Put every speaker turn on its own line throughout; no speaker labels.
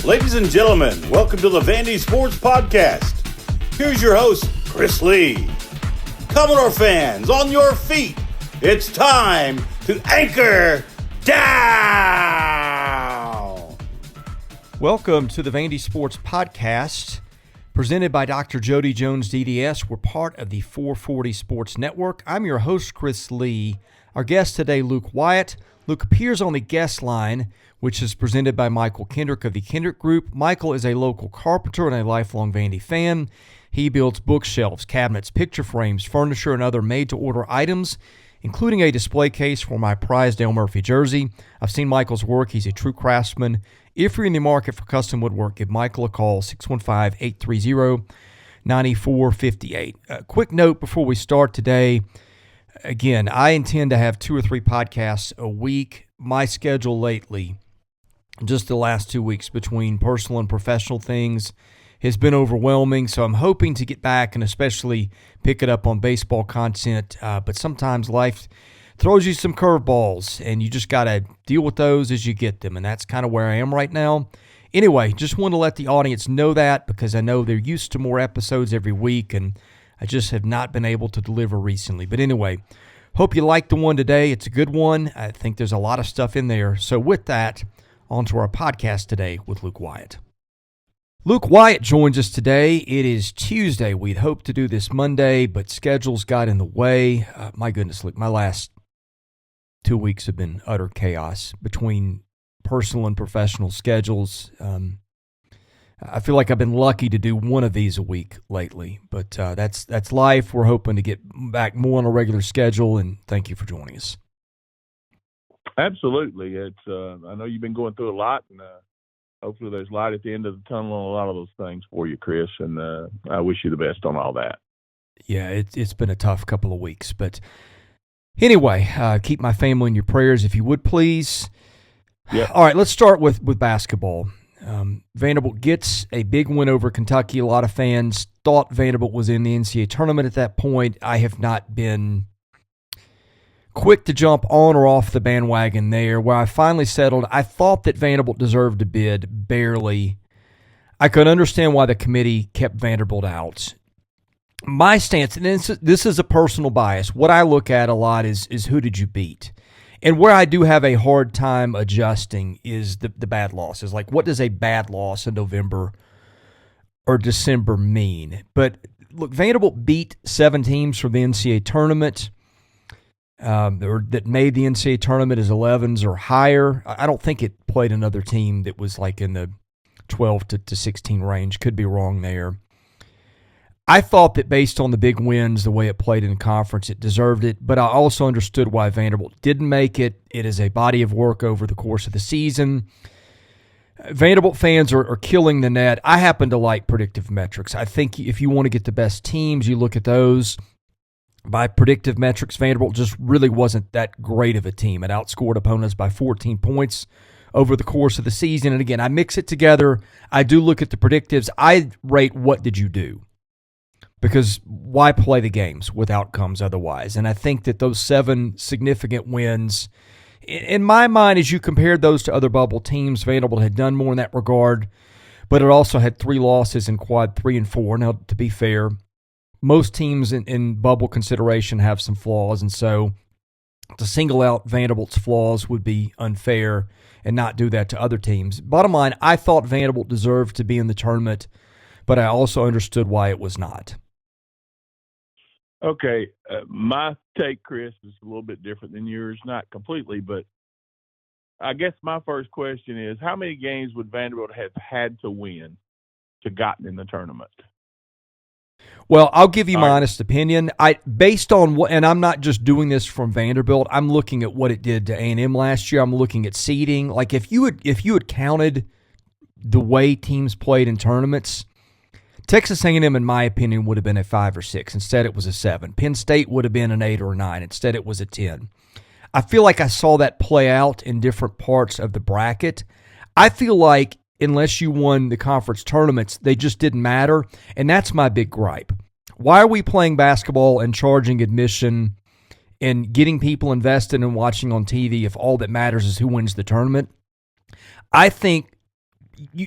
Ladies and gentlemen, welcome to the Vandy Sports Podcast. Here's your host, Chris Lee. Commodore fans, on your feet. It's time to anchor down.
Welcome to the Vandy Sports Podcast, presented by Dr. Jody Jones DDS. We're part of the 440 Sports Network. I'm your host, Chris Lee. Our guest today, Luke Wyatt. Luke appears on the guest line, which is presented by Michael Kendrick of the Kendrick Group. Michael is a local carpenter and a lifelong Vandy fan. He builds bookshelves, cabinets, picture frames, furniture, and other made-to-order items, including a display case for my prized Dale Murphy jersey. I've seen Michael's work. He's a true craftsman. If you're in the market for custom woodwork, give Michael a call, 615-830-9458. A quick note before we start today. Again, I intend to have 2 or 3 podcasts a week. My schedule lately, just the last 2 weeks between personal and professional things, has been overwhelming. So I'm hoping to get back and especially pick it up on baseball content. But sometimes life throws you some curveballs, and you just got to deal with those as you get them. And that's kind of where I am right now. Anyway, just want to let the audience know that because I know they're used to more episodes every week, and I just have not been able to deliver recently. But anyway, hope you like the one today. It's a good one. I think there's a lot of stuff in there. So with that, on to our podcast today with Luke Wyatt. Luke Wyatt joins us today. It is Tuesday. We'd hoped to do this Monday, but schedules got in the way. My goodness, Luke, my last 2 weeks have been utter chaos between personal and professional schedules. I feel like I've been lucky to do one of these a week lately, but that's life. We're hoping to get back more on a regular schedule, and thank you for joining us.
Absolutely. It's I know you've been going through a lot, and hopefully there's light at the end of the tunnel on a lot of those things for you, Chris, and I wish you the best on all that.
Yeah, it's been a tough couple of weeks, but anyway, keep my family in your prayers if you would, please.
Yep.
All right, let's start with basketball. Vanderbilt gets a big win over Kentucky. A lot of fans thought Vanderbilt was in the NCAA tournament at that point. I have not been quick to jump on or off the bandwagon there. Where I finally settled, I thought that Vanderbilt deserved a bid, barely. I could understand why the committee kept Vanderbilt out. My stance, and this is a personal bias, what I look at a lot is who did you beat? And where I do have a hard time adjusting is the bad losses. Like, what does a bad loss in November or December mean? But look, Vanderbilt beat 7 teams from the NCAA tournament that made the NCAA tournament as 11s or higher. I don't think it played another team that was like in the 12 to 16 range. Could be wrong there. I thought that based on the big wins, the way it played in the conference, it deserved it, but I also understood why Vanderbilt didn't make it. It is a body of work over the course of the season. Vanderbilt fans are killing the net. I happen to like predictive metrics. I think if you want to get the best teams, you look at those. By predictive metrics, Vanderbilt just really wasn't that great of a team. It outscored opponents by 14 points over the course of the season. And again, I mix it together. I do look at the predictives. I rate what did you do? Because why play the games with outcomes otherwise? And I think that those 7 significant wins, in my mind, as you compared those to other bubble teams, Vanderbilt had done more in that regard, but it also had 3 losses in quad 3 and 4. Now, to be fair, most teams in bubble consideration have some flaws, and so to single out Vanderbilt's flaws would be unfair and not do that to other teams. Bottom line, I thought Vanderbilt deserved to be in the tournament, but I also understood why it was not.
Okay, my take, Chris, is a little bit different than yours. Not completely, but I guess my first question is, how many games would Vanderbilt have had to win to gotten in the tournament?
Well, I'll give you my honest opinion. Based on what, and I'm not just doing this from Vanderbilt. I'm looking at what it did to A&M last year. I'm looking at seeding. Like if you had counted the way teams played in tournaments, Texas A&M, in my opinion, would have been a 5 or 6. Instead, it was a 7. Penn State would have been an 8 or a 9. Instead, it was a 10. I feel like I saw that play out in different parts of the bracket. I feel like unless you won the conference tournaments, they just didn't matter, and that's my big gripe. Why are we playing basketball and charging admission and getting people invested in watching on TV if all that matters is who wins the tournament? I think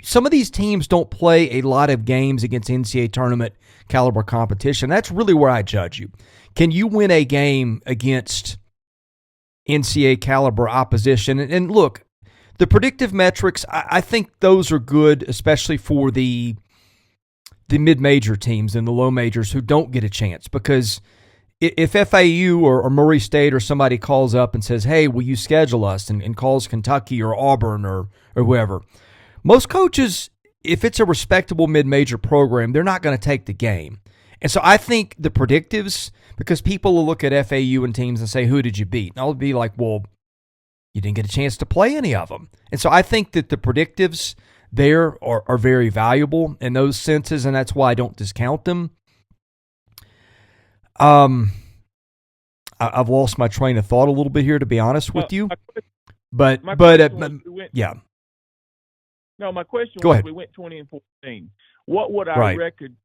some of these teams don't play a lot of games against NCAA tournament caliber competition. That's really where I judge you. Can you win a game against NCAA caliber opposition? And look, the predictive metrics, I think those are good, especially for the mid-major teams and the low majors who don't get a chance, because if FAU or Murray State or somebody calls up and says, hey, will you schedule us, and calls Kentucky or Auburn or whoever, most coaches, if it's a respectable mid-major program, they're not going to take the game. And so I think the predictives, because people will look at FAU and teams and say, who did you beat? And I'll be like, well, you didn't get a chance to play any of them. And so I think that the predictives there are very valuable in those senses, and that's why I don't discount them. I've lost my train of thought a little bit here, to be honest with you. Yeah.
No, my question
Go
was,
ahead.
we went 20-14. What would our record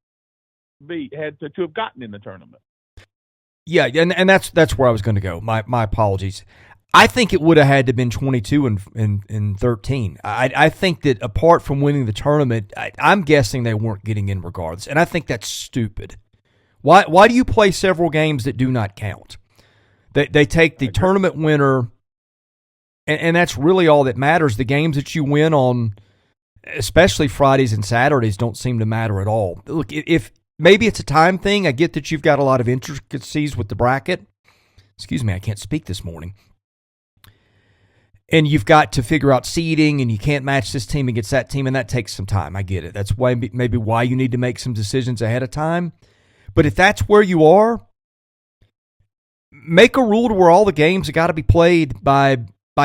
be had to have gotten in the tournament?
Yeah, and that's where I was going to go. My apologies. I think it would have had to have been 22 and 13. I think that apart from winning the tournament, I'm guessing they weren't getting in regardless, and I think that's stupid. Why do you play several games that do not count? They take the tournament winner, and that's really all that matters. The games that you win on, especially Fridays and Saturdays, don't seem to matter at all. Look, if maybe it's a time thing, I get that you've got a lot of intricacies with the bracket. Excuse me, I can't speak this morning. And you've got to figure out seeding, and you can't match this team against that team, and that takes some time. I get it. That's maybe why you need to make some decisions ahead of time. But if that's where you are, make a rule to where all the games have got to be played by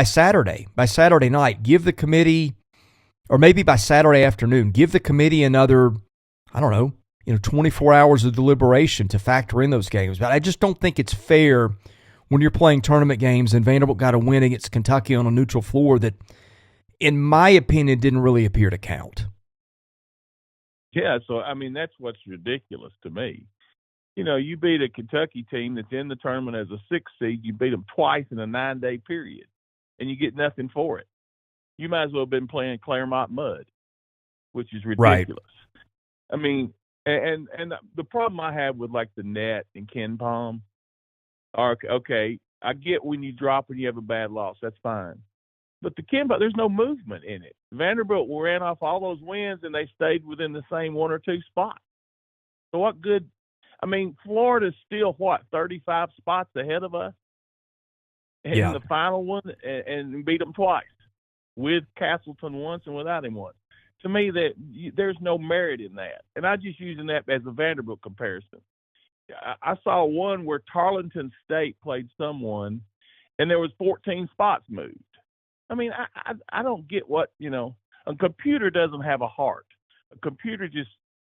Saturday night. Give the committee, or maybe by Saturday afternoon, give the committee another, 24 hours of deliberation to factor in those games. But I just don't think it's fair when you're playing tournament games and Vanderbilt got a win against Kentucky on a neutral floor that, in my opinion, didn't really appear to count.
Yeah, so, that's what's ridiculous to me. You beat a Kentucky team that's in the tournament as a 6 seed. You beat them twice in a 9-day period, and you get nothing for it. You might as well have been playing Claremont mud, which is ridiculous. Right. And the problem I have with, like, the net and Ken Palm are, okay, I get when you drop and you have a bad loss. That's fine. But the Ken Palm, there's no movement in it. Vanderbilt ran off all those wins, and they stayed within the same 1 or 2 spots. So what good? Florida's still, 35 spots ahead of us in the final one, and beat them twice, with Castleton once and without him once. To me, there's no merit in that. And I'm just using that as a Vanderbilt comparison. I saw one where Tarleton State played someone, and there was 14 spots moved. I don't get what, a computer doesn't have a heart. A computer just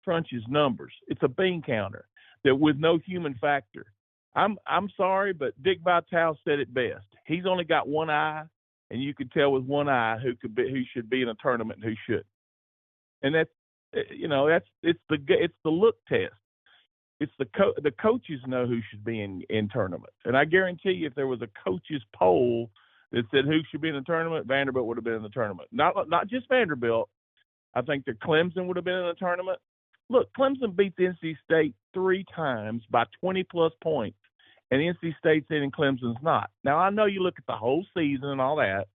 crunches numbers. It's a bean counter that with no human factor. I'm sorry, but Dick Vitale said it best. He's only got one eye, and you could tell with one eye who should be in a tournament and who shouldn't. And that's it's the look test. It's the coaches know who should be in tournaments. And I guarantee you, if there was a coaches poll that said who should be in the tournament, Vanderbilt would have been in the tournament. Not just Vanderbilt. I think that Clemson would have been in the tournament. Look, Clemson beat NC State 3 times by 20-plus points, and NC State's in and Clemson's not. Now, I know you look at the whole season and all that,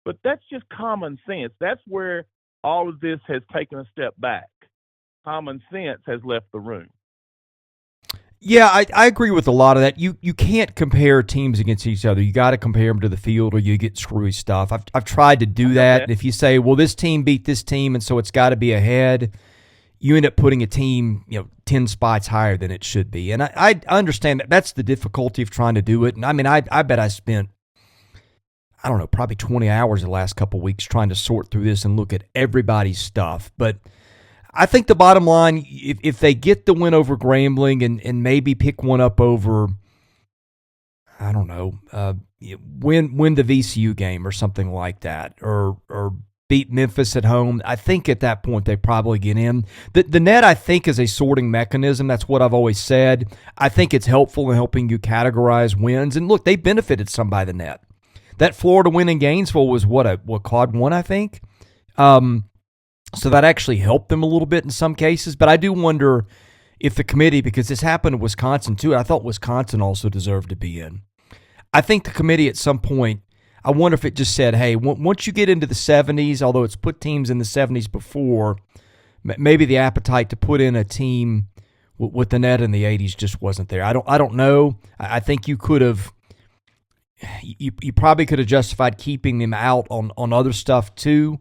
but that's just common sense. That's where all of this has taken a step back. Common sense has left the room.
Yeah, I agree with a lot of that. You can't compare teams against each other. You got to compare them to the field, or you get screwy stuff. I've tried to do that. And if you say, well, this team beat this team, and so it's got to be ahead, you end up putting a team 10 spots higher than it should be. And I understand that. That's the difficulty of trying to do it. And I bet I spent, probably 20 hours the last couple of weeks trying to sort through this and look at everybody's stuff. But I think the bottom line, if they get the win over Grambling and maybe pick one up over, win the VCU game or something like that, or beat Memphis at home, I think at that point they probably get in. The net, I think, is a sorting mechanism. That's what I've always said. I think it's helpful in helping you categorize wins. And look, they benefited some by the net. That Florida win in Gainesville was what quad 1, I think. So that actually helped them a little bit in some cases. But I do wonder if the committee, because this happened in Wisconsin too, I thought Wisconsin also deserved to be in. I think the committee at some point, I wonder if it just said, hey, once you get into the 70s, although it's put teams in the 70s before, maybe the appetite to put in a team with the net in the 80s just wasn't there. I don't know. I think you could have, you probably could have justified keeping them out on other stuff too,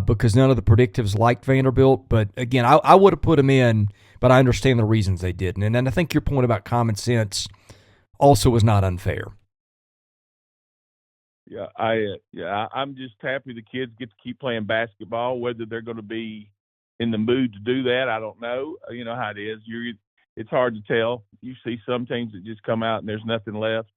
because none of the predictives liked Vanderbilt. But again, I would have put them in, but I understand the reasons they didn't. And I think your point about common sense also was not unfair.
Yeah, I'm just happy the kids get to keep playing basketball. Whether they're going to be in the mood to do that, I don't know. You know how it is. It's hard to tell. You see some teams that just come out and there's nothing left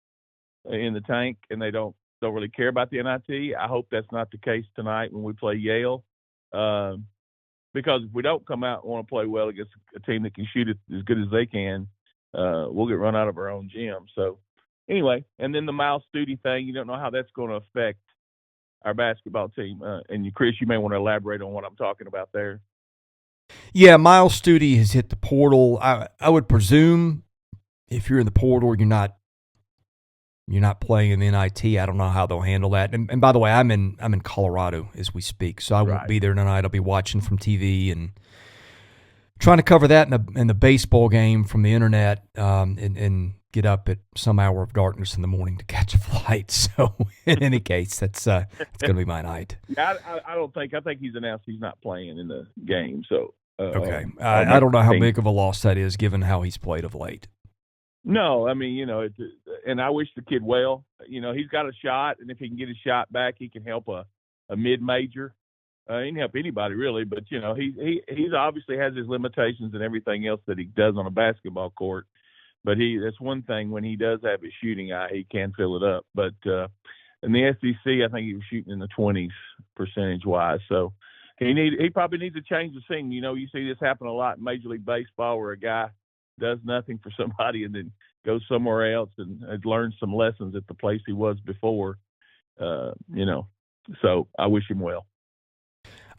in the tank, and they don't really care about the NIT. I hope that's not the case tonight when we play Yale, because if we don't come out and want to play well against a team that can shoot it as good as they can, we'll get run out of our own gym. So anyway, and then the Miles Studi thing, you don't know how that's going to affect our basketball team. And Chris, you may want to elaborate on what I'm talking about there.
Yeah, Miles Studi has hit the portal. I would presume if you're in the portal, you're not playing in the NIT. I don't know how they'll handle that. And by the way, I'm in Colorado as we speak, so I won't be there tonight. I'll be watching from TV and trying to cover that in the baseball game from the internet, and get up at some hour of darkness in the morning to catch a flight. So in any case, it's going to be my night.
Yeah, I think he's announced he's not playing in the game. So
okay, I don't know how big of a loss that is given how he's played of late.
No, I mean, and I wish the kid well. He's got a shot, and if he can get his shot back, he can help a mid-major. He can help anybody really, but he's obviously has his limitations and everything else that he does on a basketball court. But that's one thing, when he does have his shooting eye, he can fill it up. But in the SEC, I think he was shooting in the 20s percentage-wise. So he probably needs to change the scene. You see this happen a lot in Major League Baseball, where a guy does nothing for somebody and then goes somewhere else and learns some lessons at the place he was before. So I wish him well.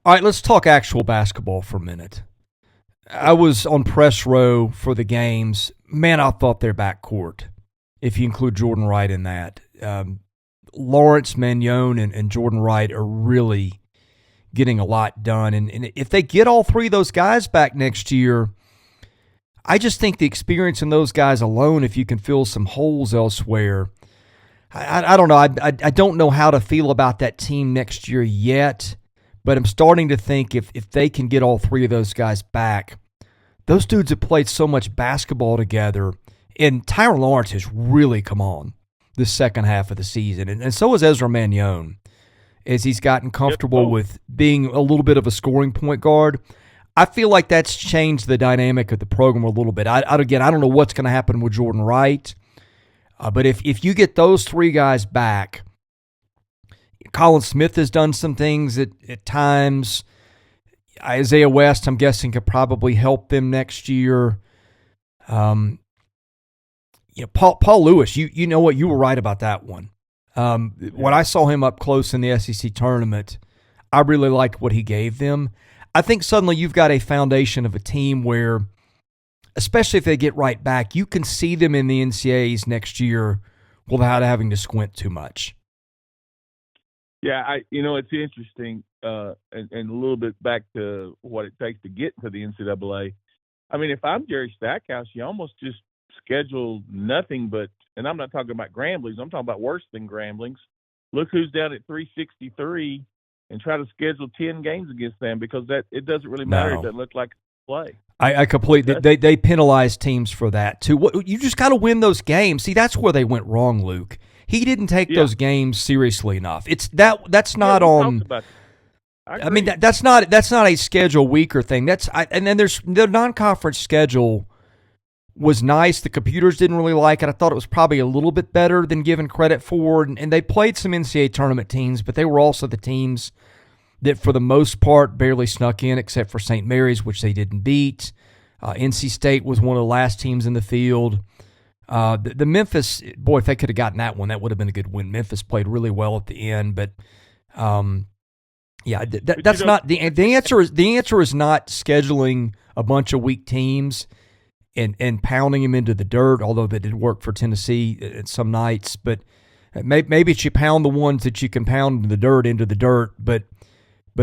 All right, let's talk actual basketball for a minute. I was on press row for the games. Man, I thought their backcourt, if you include Jordan Wright in that, Lawrence Magnon and Jordan Wright are really getting a lot done. And if they get all three of those guys back next year, I just think the experience in those guys alone, if you can fill some holes elsewhere, I don't know. I don't know how to feel about that team next year yet, but I'm starting to think if they can get all three of those guys back, those dudes have played so much basketball together, and Tyron Lawrence has really come on this second half of the season, and so has Ezra Magnon, as he's gotten comfortable with being a little bit of a scoring point guard. I feel like that's changed the dynamic of the program a little bit. I don't know what's going to happen with Jordan Wright, but if you get those three guys back, Colin Smith has done some things at times. Isaiah West, I'm guessing, could probably help them next year. Paul Lewis, you know what? You were right about that one. When I saw him up close in the SEC tournament, I really liked what he gave them. I think suddenly you've got a foundation of a team where, especially if they get right back, you can see them in the NCAAs next year without having to squint too much.
Yeah, it's interesting, and a little bit back to what it takes to get to the NCAA. I mean, if I'm Jerry Stackhouse, you almost just schedule nothing but, and I'm not talking about Gramblings, I'm talking about worse than Gramblings. Look who's down at 363 and try to schedule 10 games against them, because it doesn't really matter.
No.
It doesn't look like a play.
I completely. They penalize teams for that too. You just got to win those games. See, that's where they went wrong, Luke. He didn't take those games seriously enough. That's not on. I mean, that's not a schedule weaker thing. And then there's the non-conference schedule was nice. The computers didn't really like it. I thought it was probably a little bit better than given credit for. And they played some NCAA tournament teams, but they were also the teams that for the most part barely snuck in, except for St. Mary's, which they didn't beat. NC State was one of the last teams in the field. The Memphis, boy, if they could have gotten that one, that would have been a good win. Memphis played really well at the end, but Yeah, that's not the answer. The answer is not scheduling a bunch of weak teams and pounding them into the dirt. Although that did work for Tennessee at some nights, but maybe it's you pound the ones that you can pound into the dirt, but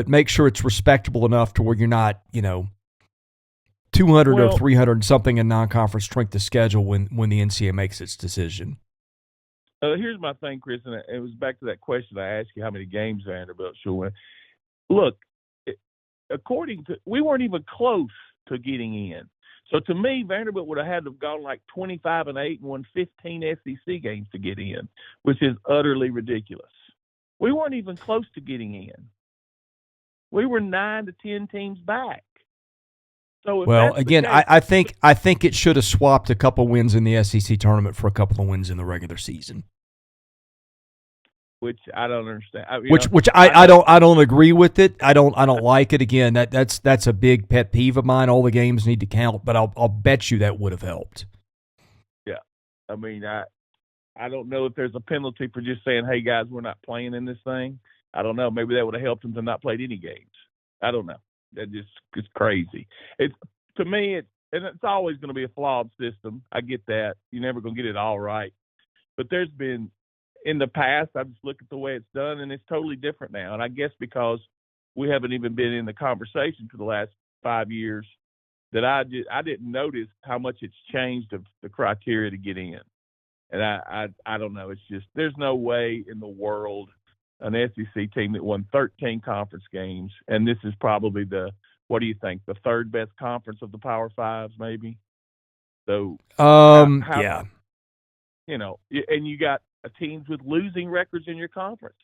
make sure it's respectable enough to where you're not 200 or 300 and something in non-conference strength of schedule when the NCAA makes its decision.
Here's my thing, Chris, and it was back to that question I asked you: how many games Vanderbilt should win? Look, we weren't even close to getting in. So to me, Vanderbilt would have had to have gone like 25-8 and won 15 SEC games to get in, which is utterly ridiculous. We weren't even close to getting in. We were 9 to 10 teams back. So
again, I think it should have swapped a couple wins in the SEC tournament for a couple of wins in the regular season.
Which I don't understand.
I don't agree with it. I don't like it. Again, that's a big pet peeve of mine. All the games need to count, but I'll bet you that would have helped.
Yeah, I mean, I don't know if there's a penalty for just saying, "Hey guys, we're not playing in this thing." I don't know. Maybe that would have helped them to not play any games. I don't know. That just is crazy. To me, it's always going to be a flawed system. I get that. You're never going to get it all right. But there's been. In the past, I just look at the way it's done, and it's totally different now. And I guess because we haven't even been in the conversation for the last 5 years, that I didn't notice how much it's changed of the criteria to get in. And I don't know. It's just there's no way in the world an SEC team that won 13 conference games, and this is probably what do you think, the third best conference of the Power Fives, maybe? So,
yeah.
And you got teams with losing records in your conference.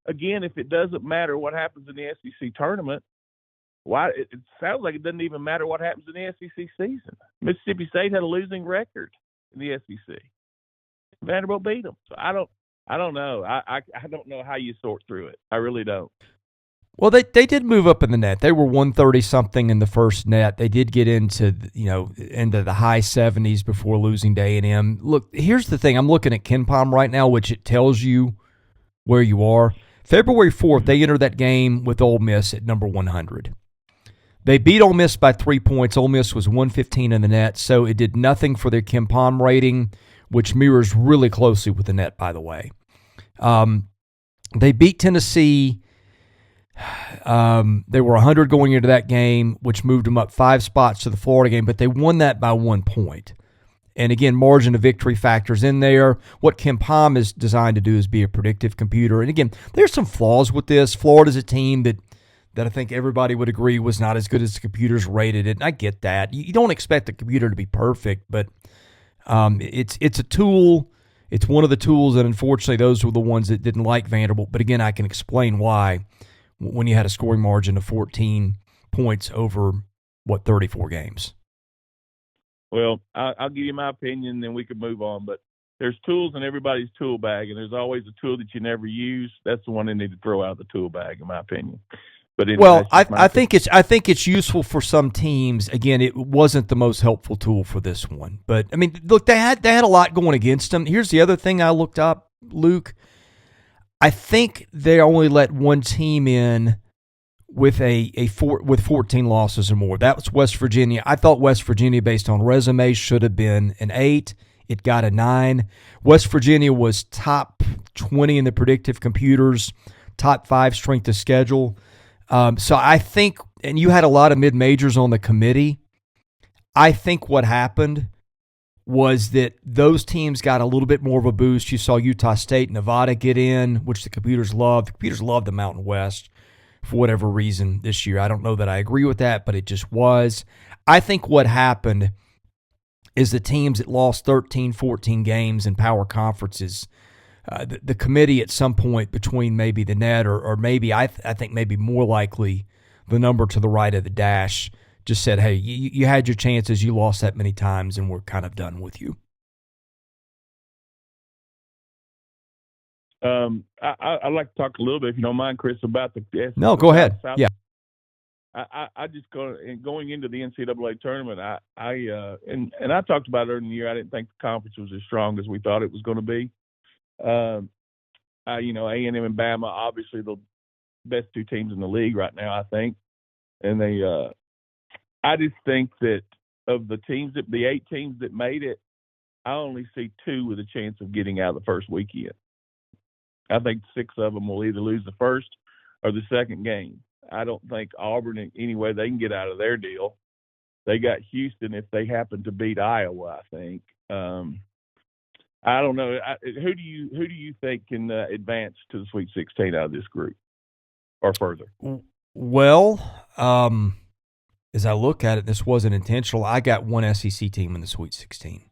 Again, if it doesn't matter what happens in the SEC tournament, why it sounds like it doesn't even matter what happens in the SEC season. Mississippi State had a losing record in the SEC. Vanderbilt beat them. So I don't know. I don't know how you sort through it. I really don't.
Well, they did move up in the net. They were 130 something in the first net. They did get into the high 70s before losing to A&M. Look, here's the thing. I'm looking at KenPom right now, which it tells you where you are. February 4th, they entered that game with Ole Miss at number 100. They beat Ole Miss by 3 points. Ole Miss was 115 in the net, so it did nothing for their KenPom rating, which mirrors really closely with the net, by the way. They beat Tennessee. They were 100 going into that game, which moved them up 5 spots to the Florida game, but they won that by 1 point. And again, margin of victory factors in there. What KenPom is designed to do is be a predictive computer. And again, there's some flaws with this. Florida's a team that I think everybody would agree was not as good as the computers rated it. And I get that. You don't expect the computer to be perfect, but it's a tool. It's one of the tools, and unfortunately, those were the ones that didn't like Vanderbilt. But again, I can explain why. When you had a scoring margin of 14 points over, 34 games?
Well, I'll give you my opinion, then we can move on. But there's tools in everybody's tool bag, and there's always a tool that you never use. That's the one they need to throw out of the tool bag, in my opinion. But anyway,
well, I think it's useful for some teams. Again, it wasn't the most helpful tool for this one. But I mean, look, they had a lot going against them. Here's the other thing I looked up, Luke. I think they only let one team in with with 14 losses or more. That was West Virginia. I thought West Virginia, based on resume, should have been an 8. It got a 9. West Virginia was top 20 in the predictive computers, top 5 strength of schedule. So I think, and you had a lot of mid-majors on the committee, I think what happened was that those teams got a little bit more of a boost. You saw Utah State, Nevada get in, which the computers loved. The computers loved the Mountain West for whatever reason this year. I don't know that I agree with that, but it just was. I think what happened is the teams that lost 13, 14 games in power conferences, the committee at some point between maybe the net or maybe, I think maybe more likely the number to the right of the dash, just said, hey, you had your chances, you lost that many times, and we're kind of done with you.
I'd like to talk a little bit, if you don't mind, Chris, about the
No, go ahead.
South.
Yeah.
I just going into the NCAA tournament, and I talked about it earlier in the year. I didn't think the conference was as strong as we thought it was going to be. A&M and Bama, obviously best two teams in the league right now, I think. And I just think that of the 8 teams that made it, I only see 2 with a chance of getting out of the first weekend. I think 6 of them will either lose the first or the second game. I don't think Auburn, anyway, they can get out of their deal. They got Houston if they happen to beat Iowa, I think. I don't know. Who do you think can advance to the Sweet 16 out of this group or further?
Well, as I look at it, this wasn't intentional. I got one SEC team in the Sweet 16.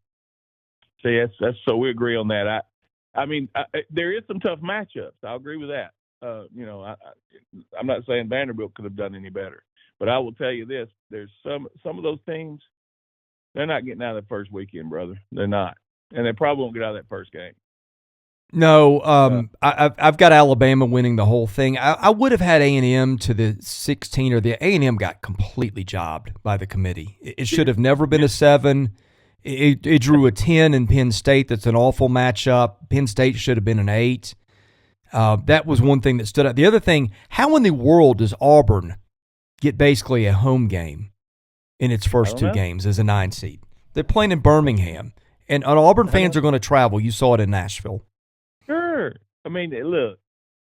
See, that's so we agree on that. I mean, there is some tough matchups. I'll agree with that. I'm not saying Vanderbilt could have done any better, but I will tell you this: there's some of those teams, they're not getting out of the first weekend, brother. They're not, and they probably won't get out of that first game.
No, I've got Alabama winning the whole thing. I would have had A&M to the 16, or the A&M got completely jobbed by the committee. It should have never been a 7. It drew a 10 in Penn State. That's an awful matchup. Penn State should have been an 8. That was one thing that stood out. The other thing, how in the world does Auburn get basically a home game in its first 2 games as a 9 seed? They're playing in Birmingham, and Auburn fans are going to travel. You saw it in Nashville.
Sure. I mean, look,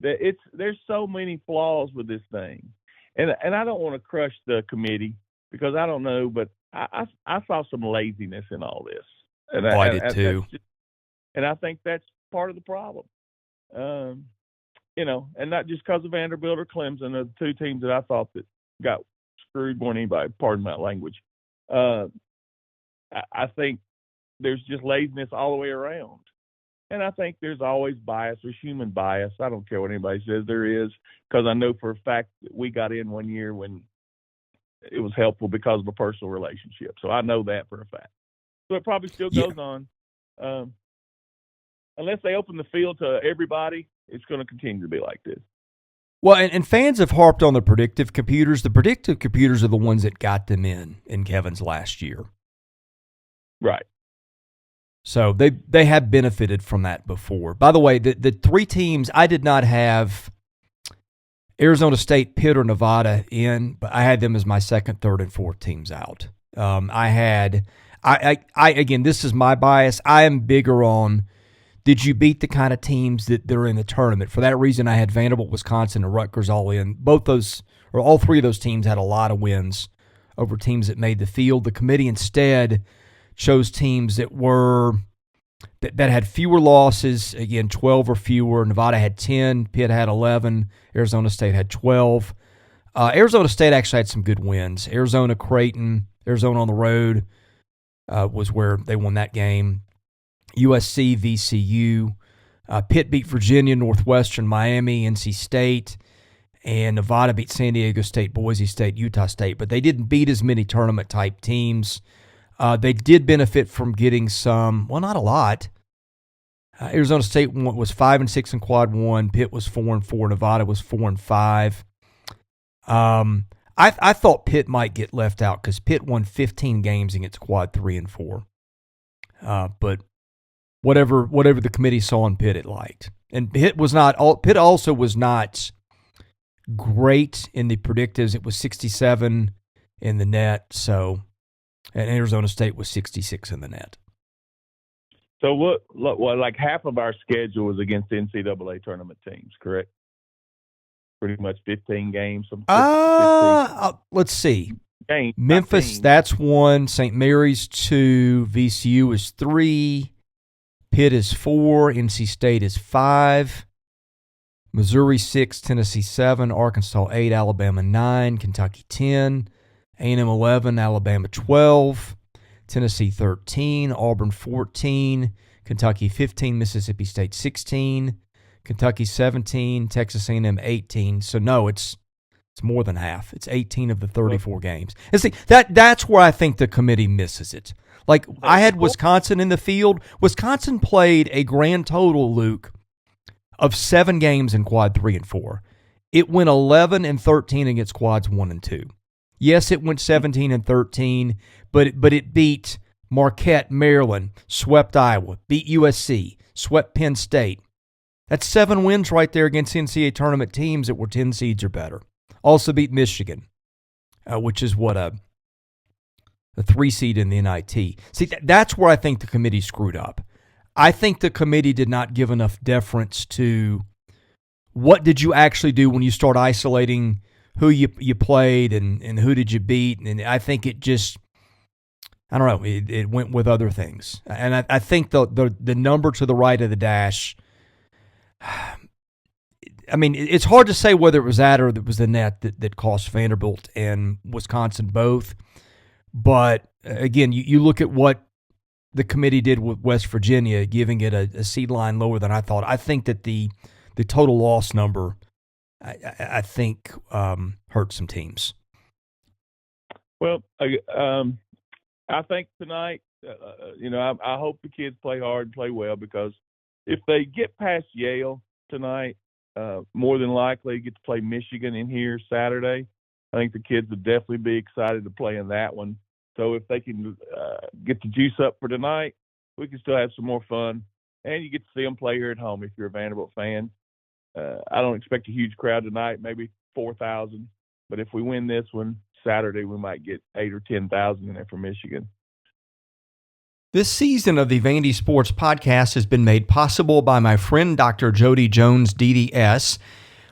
there's so many flaws with this thing, and I don't want to crush the committee because I don't know, but I saw some laziness in all this, and
I did too.
And I think that's part of the problem. And not just because of Vanderbilt or Clemson, are the 2 teams that I thought that got screwed more than anybody. Pardon my language. I think there's just laziness all the way around. And I think there's always bias. There's human bias. I don't care what anybody says there is, because I know for a fact that we got in one year when it was helpful because of a personal relationship. So I know that for a fact. So it probably still goes on. Unless they open the field to everybody, it's going to continue to be like this.
Well, and fans have harped on the predictive computers. The predictive computers are the ones that got them in Kevin's last year.
Right.
So they have benefited from that before. By the way, the 3 teams, I did not have Arizona State, Pitt, or Nevada in, but I had them as my 2nd, 3rd, and 4th teams out. I again, this is my bias. I am bigger on, did you beat the kind of teams that they're in the tournament? For that reason, I had Vanderbilt, Wisconsin, and Rutgers all in. All 3 of those teams had a lot of wins over teams that made the field. The committee instead chose teams that had fewer losses, again, 12 or fewer. Nevada had 10, Pitt had 11, Arizona State had 12. Arizona State actually had some good wins. Arizona, Creighton, Arizona on the road was where they won that game. USC, VCU. Pitt beat Virginia, Northwestern, Miami, NC State. And Nevada beat San Diego State, Boise State, Utah State. But they didn't beat as many tournament-type teams. They did benefit from getting some, well, not a lot. Arizona State was 5-6 in Quad 1. Pitt was 4-4. Nevada was 4-5. I thought Pitt might get left out because Pitt won 15 games against Quad 3 and 4. But whatever the committee saw in Pitt, it liked. And Pitt also was not great in the predictives. It was 67 in the net, so. And Arizona State was 66 in the net.
So what like half of our schedule was against NCAA tournament teams, correct? Pretty much 15 games. 15.
Let's see.
Games,
Memphis, that's 1. St. Mary's 2. VCU is 3. Pitt is 4. NC State is 5. Missouri 6. Tennessee 7. Arkansas 8. Alabama 9. Kentucky 10. A&M 11, Alabama 12, Tennessee 13, Auburn 14, Kentucky 15, Mississippi State 16, Kentucky 17, Texas A&M 18. So no, it's more than half. It's 18 of the 34 games. And see, that's where I think the committee misses it. Like, I had Wisconsin in the field. Wisconsin played a grand total, Luke, of 7 games in Quad 3 and 4. It went 11-13 against Quads 1 and 2. Yes, it went 17-13, but it beat Marquette, Maryland, swept Iowa, beat USC, swept Penn State, That's 7 wins right there against NCAA tournament teams that were 10 seeds or better. Also beat Michigan, which is what a 3 seed in the NIT. See, that's where I think the committee screwed up. I think the committee did not give enough deference to what did you actually do when you start isolating who you played and who did you beat. And I think it just, I don't know, it went with other things. And I think the number to the right of the dash, I mean, it's hard to say whether it was that or it was the net that cost Vanderbilt and Wisconsin both. But again, you look at what the committee did with West Virginia, giving it a seed line lower than I thought. I think that the total loss number, I think, hurt some teams.
Well, I think tonight, I hope the kids play hard and play well, because if they get past Yale tonight, more than likely get to play Michigan in here Saturday. I think the kids would definitely be excited to play in that one. So if they can get the juice up for tonight, we can still have some more fun. And you get to see them play here at home if you're a Vanderbilt fan. I don't expect a huge crowd tonight, maybe 4,000. But if we win this one Saturday, we might get 8,000 or 10,000 in there for Michigan.
This season of the Vandy Sports Podcast has been made possible by my friend Dr. Jody Jones, DDS.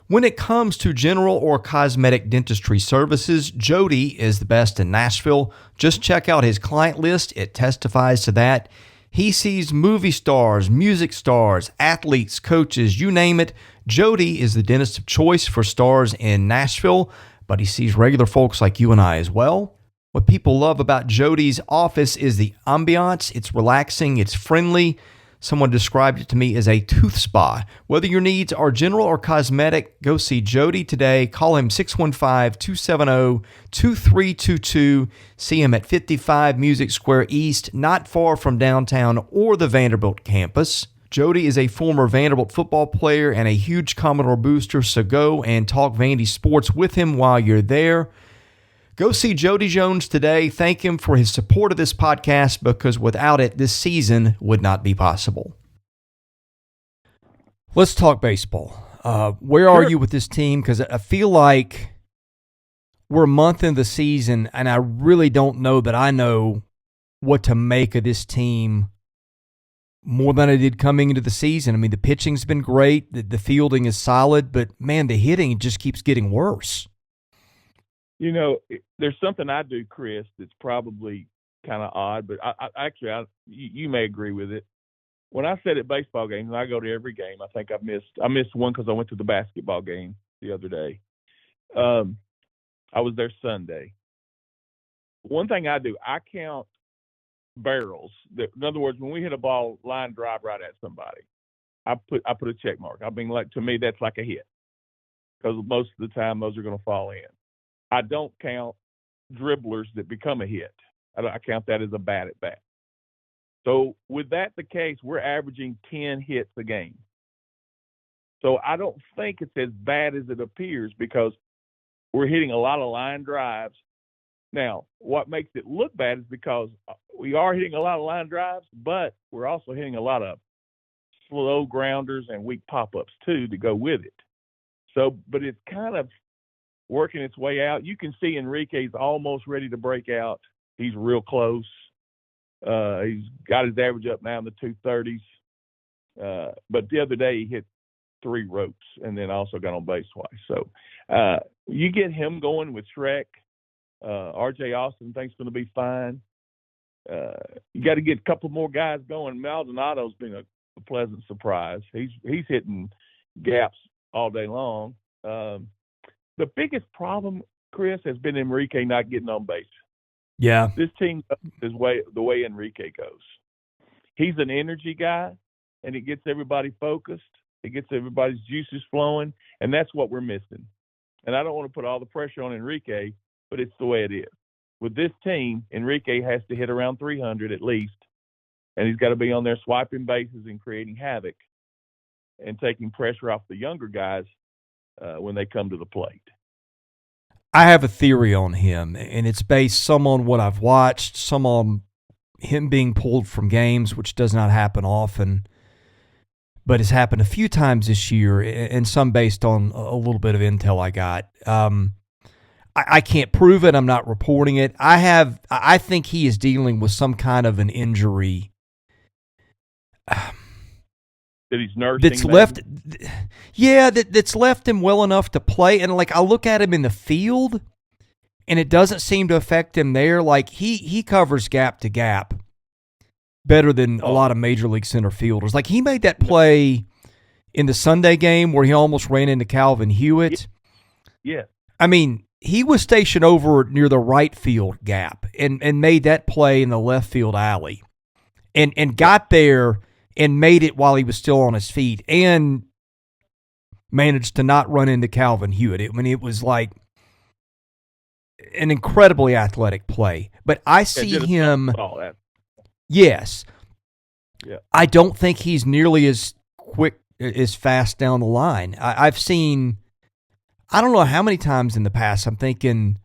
When it comes to general or cosmetic dentistry services, Jody is the best in Nashville. Just check out his client list. It testifies to that. He sees movie stars, music stars, athletes, coaches, you name it. Jody is the dentist of choice for stars in Nashville, but he sees regular folks like you and I as well. What people love about Jody's office is the ambiance. It's relaxing. It's friendly. Someone described it to me as a tooth spa. Whether your needs are general or cosmetic, go see Jody today. Call him 615-270-2322. See him at 55 Music Square East, not far from downtown or the Vanderbilt campus. Jody is a former Vanderbilt football player and a huge Commodore booster, so go and talk Vandy sports with him while you're there. Go see Jody Jones today. Thank him for his support of this podcast, because without it, this season would not be possible. Let's talk baseball. Where are you with this team? Because I feel like we're a month into the season, and I really don't know that I know what to make of this team more than I did coming into the season. I mean, the pitching's been great. The fielding is solid, but, man, the hitting just keeps getting worse.
You know, there's something I do, Chris, that's probably kind of odd, but you may agree with it. When I sit at baseball games, and I go to every game, I think I missed one because I went to the basketball game the other day. I was there Sunday. One thing I do, I count barrels. In other words, when we hit a ball line drive right at somebody, I put a check mark. I mean, like, to me, that's like a hit, because most of the time those are going to fall in. I don't count dribblers that become a hit. I count that as a bat at bat. So with that the case, we're averaging 10 hits a game. So I don't think it's as bad as it appears, because we're hitting a lot of line drives. Now, what makes it look bad is because we are hitting a lot of line drives, but we're also hitting a lot of slow grounders and weak pop-ups too to go with it. So, but it's kind of working its way out. You can see Enrique's almost ready to break out. He's real close. He's got his average up now in the 230s. But the other day he hit 3 ropes and then also got on base twice. So you get him going with Shrek. R.J. Austin thinks going to be fine. You got to get a couple more guys going. Maldonado's been a pleasant surprise. He's hitting gaps all day long. The biggest problem, Chris, has been Enrique not getting on base.
Yeah.
This team is the way Enrique goes. He's an energy guy, and it gets everybody focused. It gets everybody's juices flowing, and that's what we're missing. And I don't want to put all the pressure on Enrique, but it's the way it is. With this team, Enrique has to hit around 300 at least, and he's got to be on there swiping bases and creating havoc and taking pressure off the younger guys when they come to the plate.
I have a theory on him, and it's based some on what I've watched, some on him being pulled from games, which does not happen often. but it's happened a few times this year, and some based on a little bit of intel I got. I can't prove it. I'm not reporting it. I think he is dealing with some kind of an injury
that he's nursing.
That's left. Yeah, that's left him well enough to play. And like I look at him in the field, and it doesn't seem to affect him there. Like he covers gap to gap better than a lot of major league center fielders. Like he made that play in the Sunday game where he almost ran into Calvin Hewitt.
Yeah.
I mean, he was stationed over near the right field gap and made that play in the left field alley and got there and made it while he was still on his feet and managed to not run into Calvin Hewitt. I mean, it was like an incredibly athletic play. But I see him. Yes.
Yeah.
I don't think he's nearly as quick, as fast down the line. I've seen, I don't know how many times in the past I'm thinking,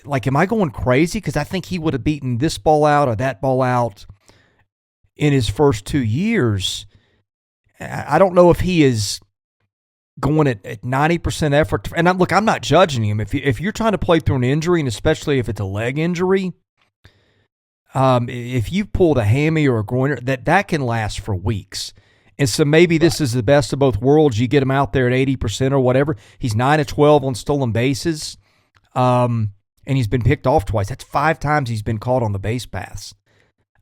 like, am I going crazy? Because I think he would have beaten this ball out or that ball out in his first 2 years. I don't know if he is going at 90% effort. And I'm not judging him. If you're trying to play through an injury, and especially if it's a leg injury, if you pulled a hammy or a groiner, that can last for weeks. And so maybe this is the best of both worlds. You get him out there at 80% or whatever. He's 9 of 12 on stolen bases, and he's been picked off twice. That's 5 times he's been caught on the base paths.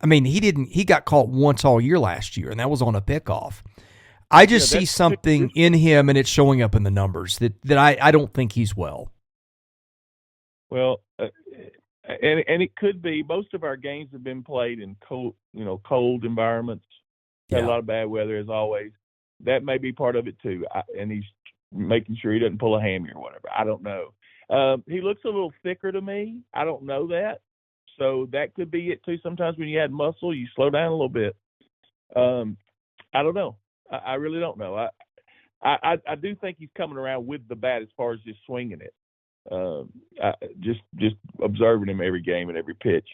I mean, he got caught once all year last year, and that was on a pickoff. I just see something in him, and it's showing up in the numbers that I don't think he's well.
Well, and it could be most of our games have been played in cold environments. Had a lot of bad weather as always. That may be part of it too. And he's making sure he doesn't pull a hammy or whatever. I don't know. He looks a little thicker to me. I don't know that. So that could be it too. Sometimes when you add muscle, you slow down a little bit. I don't know. I really don't know. I do think he's coming around with the bat as far as just swinging it. Just observing him every game and every pitch.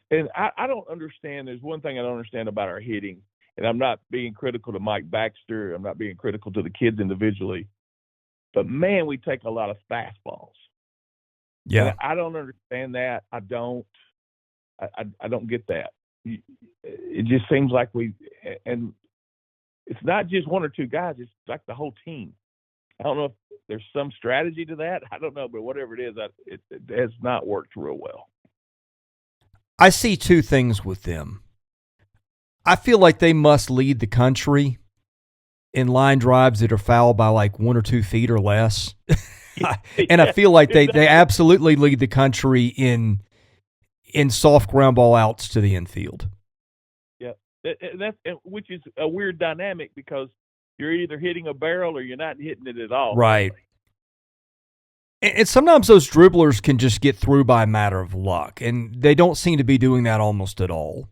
And I don't understand. There's one thing I don't understand about our hitting, and I'm not being critical to Mike Baxter. I'm not being critical to the kids individually. But, man, we take a lot of fastballs.
Yeah.
And I don't understand that. I don't get that. It just seems like and it's not just one or two guys. It's like the whole team. I don't know if there's some strategy to that. I don't know, but whatever it is, it has not worked real well.
I see 2 things with them. I feel like they must lead the country in line drives that are fouled by like 1 or 2 feet or less. And I feel like they absolutely lead the country in soft ground ball outs to the infield.
Yeah, which is a weird dynamic because you're either hitting a barrel or you're not hitting it at all.
Right. And sometimes those dribblers can just get through by a matter of luck, and they don't seem to be doing that almost at all.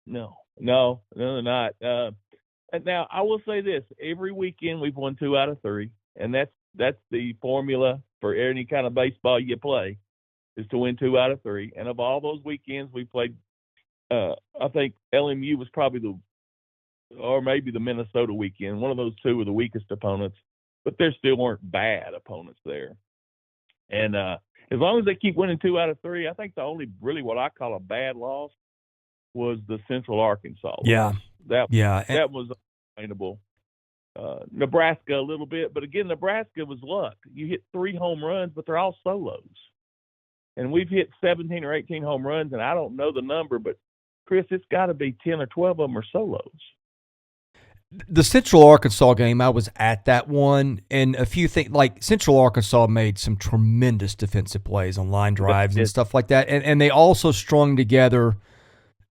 No, they're not. And now, I will say this. Every weekend we've won 2 out of 3, and that's the formula for any kind of baseball you play is to win 2 out of 3. And of all those weekends we played, I think LMU was probably or maybe the Minnesota weekend. One of those 2 were the weakest opponents. But there still weren't bad opponents there. And as long as they keep winning 2 out of 3, I think the only really what I call a bad loss was the Central Arkansas loss.
Yeah.
That was unexplainable. Nebraska a little bit. But, again, Nebraska was luck. You hit 3 home runs, but they're all solos. And we've hit 17 or 18 home runs, and I don't know the number, but, Chris, it's got to be 10 or 12 of them are solos.
The Central Arkansas game, I was at that one, and a few things, like Central Arkansas made some tremendous defensive plays on line drives and stuff like that, and they also strung together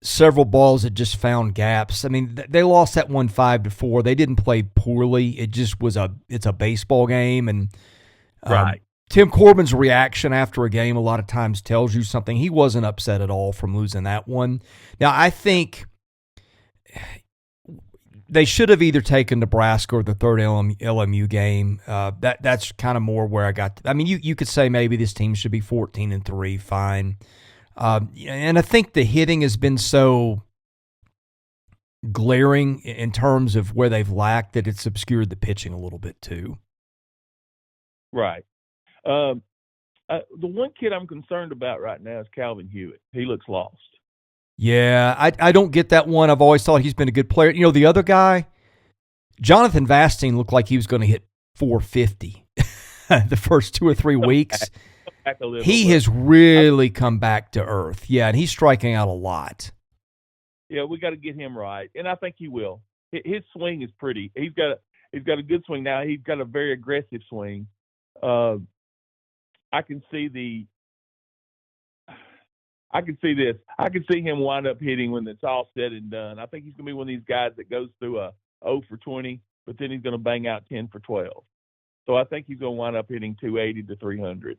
several balls that just found gaps. I mean, they lost that one 5-4. They didn't play poorly. It just was it's a baseball game, and
right.
Tim Corbin's reaction after a game a lot of times tells you something. He wasn't upset at all from losing that one. Now, I think they should have either taken Nebraska or the third LMU game. That's kind of more where I got. I mean, you could say maybe this team should be 14-3, fine. And I think the hitting has been so glaring in terms of where they've lacked that it's obscured the pitching a little bit too.
Right. The one kid I'm concerned about right now is Calvin Hewitt. He looks lost.
Yeah, I don't get that one. I've always thought he's been a good player. You know, the other guy, Jonathan Vastine, looked like he was going to hit 450 the first 2 or 3 weeks. He has really come back to earth. Yeah, and he's striking out a lot.
Yeah, we got to get him right, and I think he will. His swing is pretty. He's got a good swing now. He's got a very aggressive swing. I can see this. I can see him wind up hitting when it's all said and done. I think he's going to be one of these guys that goes through a 0 for 20, but then he's going to bang out 10 for 12. So I think he's going to wind up hitting 280 to 300.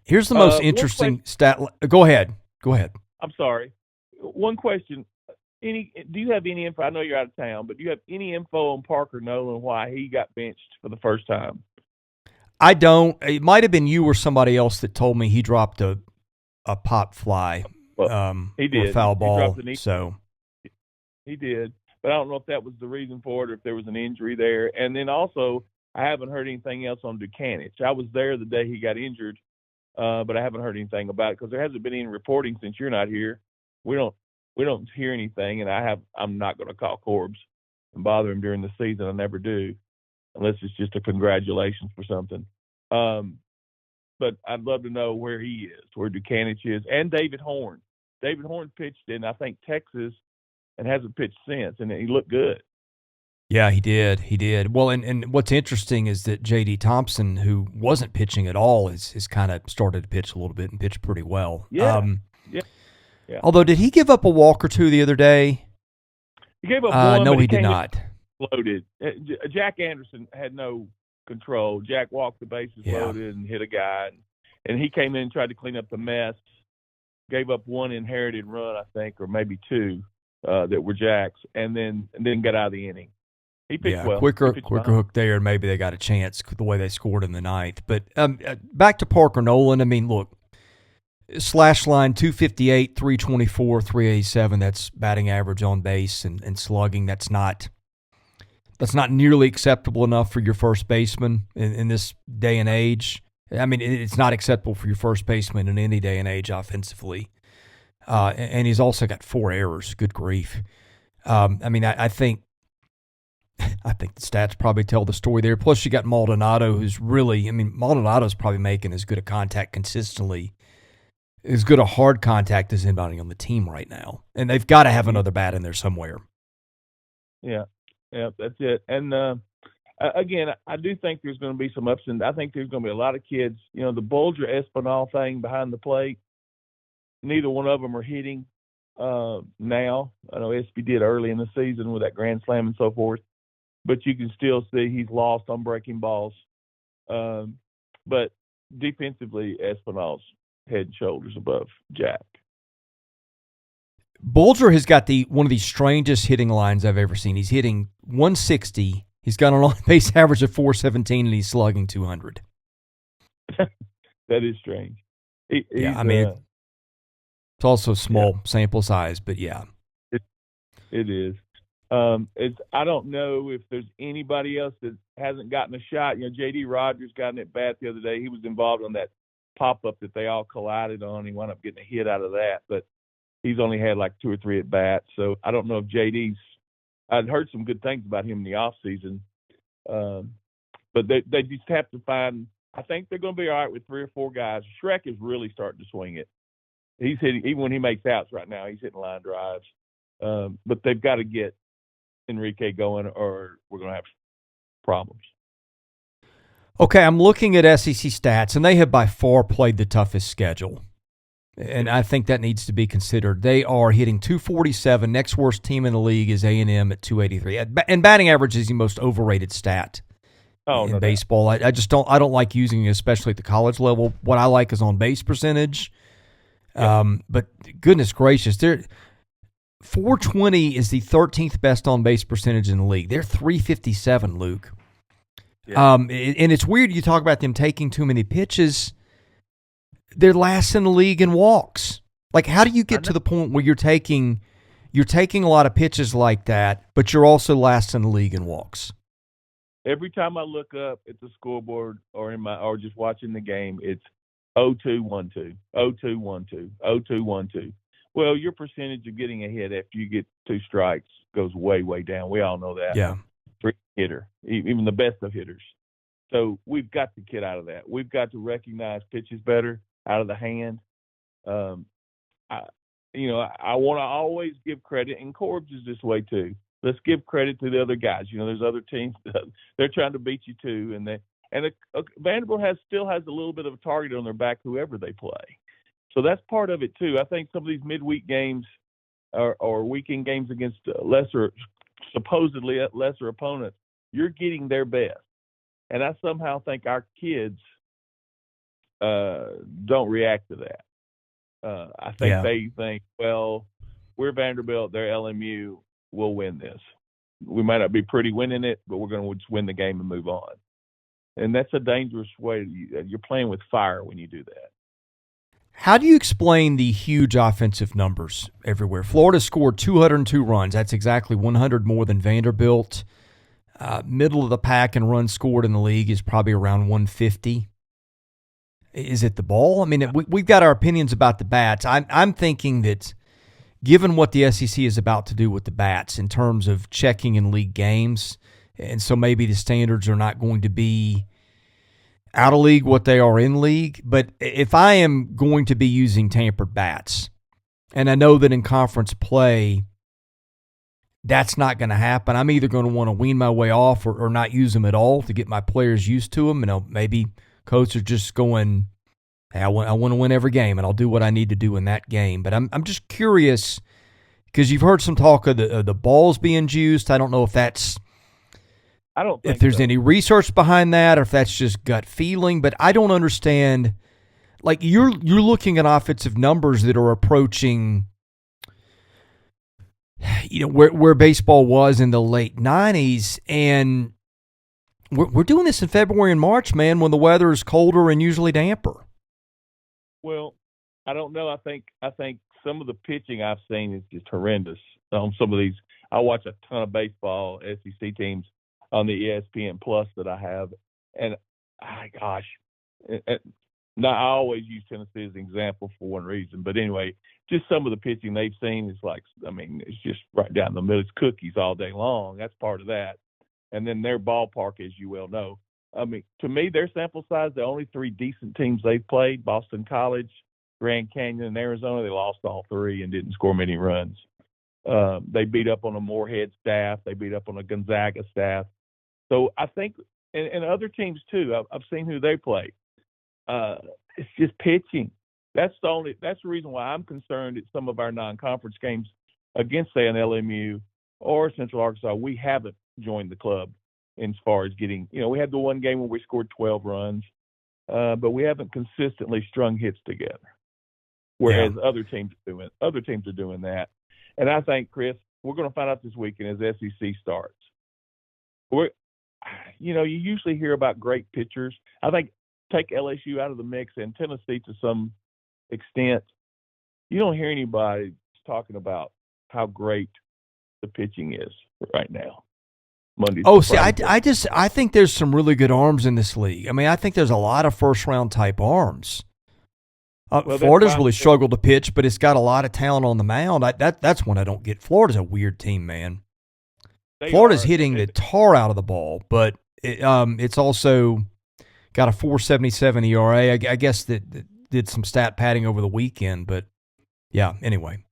Here's the most interesting stat. Go ahead.
I'm sorry. One question. Do you have any info? I know you're out of town, but do you have any info on Parker Nolan, why he got benched for the first time?
I don't. It might have been you or somebody else that told me he dropped a pop fly.
He did.
Or a foul ball.
He did. But I don't know if that was the reason for it or if there was an injury there. And then also, I haven't heard anything else on Dukanich. I was there the day he got injured, but I haven't heard anything about it because there hasn't been any reporting since you're not here. We don't hear anything, and I'm not going to call Corbs and bother him during the season. I never do, unless it's just a congratulations for something. But I'd love to know where he is, where Dukanich is, and David Horn. David Horn pitched in, I think, Texas and hasn't pitched since, and he looked good.
Yeah, he did. Well, and what's interesting is that J.D. Thompson, who wasn't pitching at all, is kind of started to pitch a little bit and pitched pretty well.
Yeah.
Although, did he give up a walk or two the other day?
He gave up one.
No, he did not.
Loaded. Jack Anderson had no control. Jack walked the bases loaded and hit a guy, and he came in and tried to clean up the mess. Gave up one inherited run, I think, or maybe two that were Jack's, and then got out of the inning. He pitched well.
Quicker hook there, and maybe they got a chance the way they scored in the ninth. But back to Parker Nolan. I mean, look, slash line 258, 324, 387. That's batting average on base and slugging. That's not nearly acceptable enough for your first baseman in this day and age. I mean, it's not acceptable for your first baseman in any day and age offensively. And he's also got 4 errors. Good grief. I mean, I think the stats probably tell the story there. Plus, you got Maldonado, who's really, Maldonado's probably making as good a contact consistently, as good a hard contact as anybody on the team right now. And they've got to have another bat in there somewhere.
Yeah, that's it. And again, I do think there's going to be some ups, and I think there's going to be a lot of kids. You know, the Bulger-Espinal thing behind the plate, neither one of them are hitting now. I know SB did early in the season with that grand slam and so forth, but you can still see he's lost on breaking balls. But defensively, Espinal's head and shoulders above Jack.
Bulger has got one of the strangest hitting lines I've ever seen. He's hitting 160. He's got an on-base average of 417, and he's slugging 200.
That is strange.
It's also small sample size, but yeah.
It is. I don't know if there's anybody else that hasn't gotten a shot. You know, J.D. Rogers got an at-bat the other day. He was involved on that pop-up that they all collided on. He wound up getting a hit out of that, but he's only had like 2 or 3 at-bats. So I don't know if J.D.'s – I'd heard some good things about him in the offseason. But they just have to find – I think they're going to be all right with 3 or 4 guys. Shrek is really starting to swing it. He's hitting – even when he makes outs right now, he's hitting line drives. But they've got to get Enrique going or we're going to have problems.
Okay, I'm looking at SEC stats, and they have by far played the toughest schedule. And I think that needs to be considered. They are hitting 247. Next worst team in the league is A&M at 283. And batting average is the most overrated stat in baseball. I just don't like using it, especially at the college level. What I like is on base percentage. But goodness gracious, 420 is the 13th best on base percentage in the league. They're 357, Luke. Yeah. And it's weird you talk about them taking too many pitches. They're last in the league in walks. Like, how do you get to the point where you're taking you're taking a lot of pitches like that, but you're also last in the league in walks.
Every time I look up at the scoreboard or just watching the game, it's 0-2-1-2, 0-2-1-2, 0-2-1-2. Well, your percentage of getting a hit after you get 2 strikes goes way, way down. We all know that.
Yeah.
For a hitter, even the best of hitters. So we've got to get out of that. We've got to recognize pitches better out of the hand. I want to always give credit, and Corbs is this way too. Let's give credit to the other guys. There's other teams they're trying to beat you too, and Vanderbilt still has a little bit of a target on their back, whoever they play. So that's part of it too. I think some of these midweek games or weekend games against supposedly lesser opponents, you're getting their best, and I somehow think our kids don't react to that. I think they think, well, we're Vanderbilt, they're LMU, we'll win this. We might not be pretty winning it, but we're going to just win the game and move on. And that's a dangerous way. You're playing with fire when you do that.
How do you explain the huge offensive numbers everywhere? Florida scored 202 runs. That's exactly 100 more than Vanderbilt. Middle of the pack in runs scored in the league is probably around 150. Is it the ball? I mean, we've got our opinions about the bats. I'm thinking that given what the SEC is about to do with the bats in terms of checking in league games, and so maybe the standards are not going to be out of league what they are in league. But if I am going to be using tampered bats, and I know that in conference play that's not going to happen, I'm either going to want to wean my way off or not use them at all to get my players used to them. Maybe coach are just going, hey, I want to win every game, and I'll do what I need to do in that game. But I'm just curious because you've heard some talk of the balls being juiced. I don't know if that's if there's any research behind that or if that's just gut feeling. But I don't understand. Like you're looking at offensive numbers that are approaching, where baseball was in the late 90s, and we're doing this in February and March, man, when the weather is colder and usually damper.
Well, I don't know. I think some of the pitching I've seen is just horrendous. Some of these, I watch a ton of baseball, SEC teams on the ESPN Plus that I have, and I always use Tennessee as an example for one reason. But anyway, just some of the pitching they've seen is it's just right down the middle. It's cookies all day long. That's part of that. And then their ballpark, as you well know. To me, their sample size, the only 3 decent teams they've played, Boston College, Grand Canyon, and Arizona, they lost all 3 and didn't score many runs. They beat up on a Moorhead staff. They beat up on a Gonzaga staff. So I think, and other teams too, I've seen who they play. It's just pitching. That's the reason why I'm concerned at some of our non-conference games against, say, an LMU or Central Arkansas. We haven't joined the club as far as getting, we had the one game where we scored 12 runs, but we haven't consistently strung hits together. Whereas other teams are doing that. And I think, Chris, we're going to find out this weekend as SEC starts. You usually hear about great pitchers. I think take LSU out of the mix and Tennessee to some extent. You don't hear anybody talking about how great the pitching is right now.
I think there's some really good arms in this league. I mean, I think there's a lot of first-round type arms. Florida's really struggled to pitch, but it's got a lot of talent on the mound. That's one I don't get. Florida's a weird team, man. Florida's hitting the tar out of the ball, but it's also got a 4.77 ERA. I guess that did some stat padding over the weekend, but yeah. Anyway,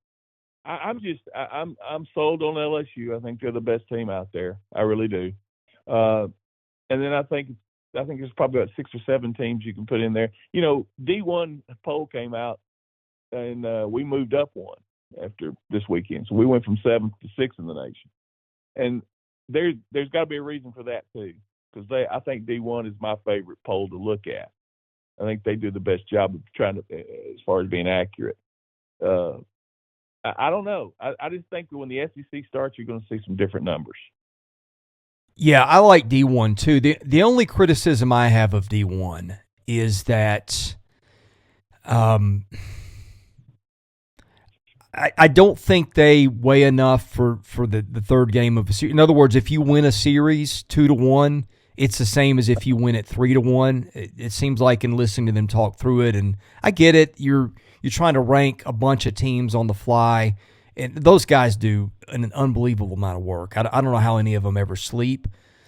I'm sold on LSU. I think they're the best team out there. I really do. And then I think there's probably about 6 or 7 teams you can put in there. D1 poll came out, and we moved up one after this weekend. So we went from 7th to 6th in the nation. And there's got to be a reason for that too, because I think D1 is my favorite poll to look at. I think they do the best job of trying to, as far as being accurate. I don't know. I just think that when the SEC starts, you're going to see some different numbers.
Yeah, I like D1 too. The only criticism I have of D1 is that I don't think they weigh enough for the third game of a series. In other words, if you win a series 2-1, it's the same as if you win it 3-1. It seems like in listening to them talk through it, and I get it. You're trying to rank a bunch of teams on the fly, and those guys do an unbelievable amount of work. I don't know how any of them ever sleep.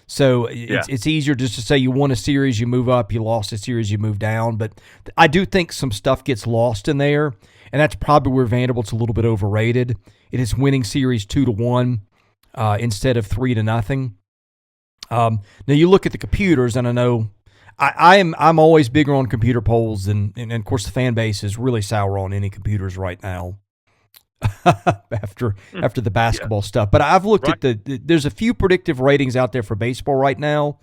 So it's easier just to say you won a series, you move up, you lost a series, you move down. But I do think some stuff gets lost in there, and that's probably where Vanderbilt's a little bit overrated. It is winning series 2-1 instead of 3-0. Now you look at the computers, and I know I'm always bigger on computer polls, and of course the fan base is really sour on any computers right now. after the basketball stuff. But I've looked at there's a few predictive ratings out there for baseball right now,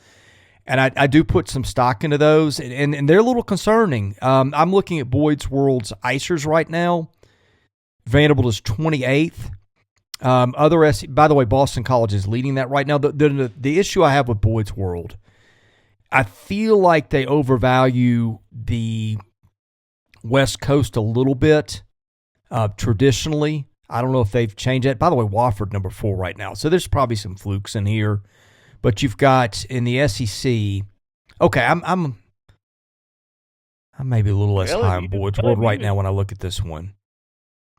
and I do put some stock into those, and they're a little concerning. I'm looking at Boyd's World's Icers right now. Vanderbilt is 28th. By the way, Boston College is leading that right now. The issue I have with Boyd's World, I feel like they overvalue the West Coast a little bit. Traditionally, I don't know if they've changed that. By the way, Wofford number 4 right now, so there's probably some flukes in here. But you've got in the SEC. Okay, I'm maybe a little less high on Boyd's World right now when I look at this one.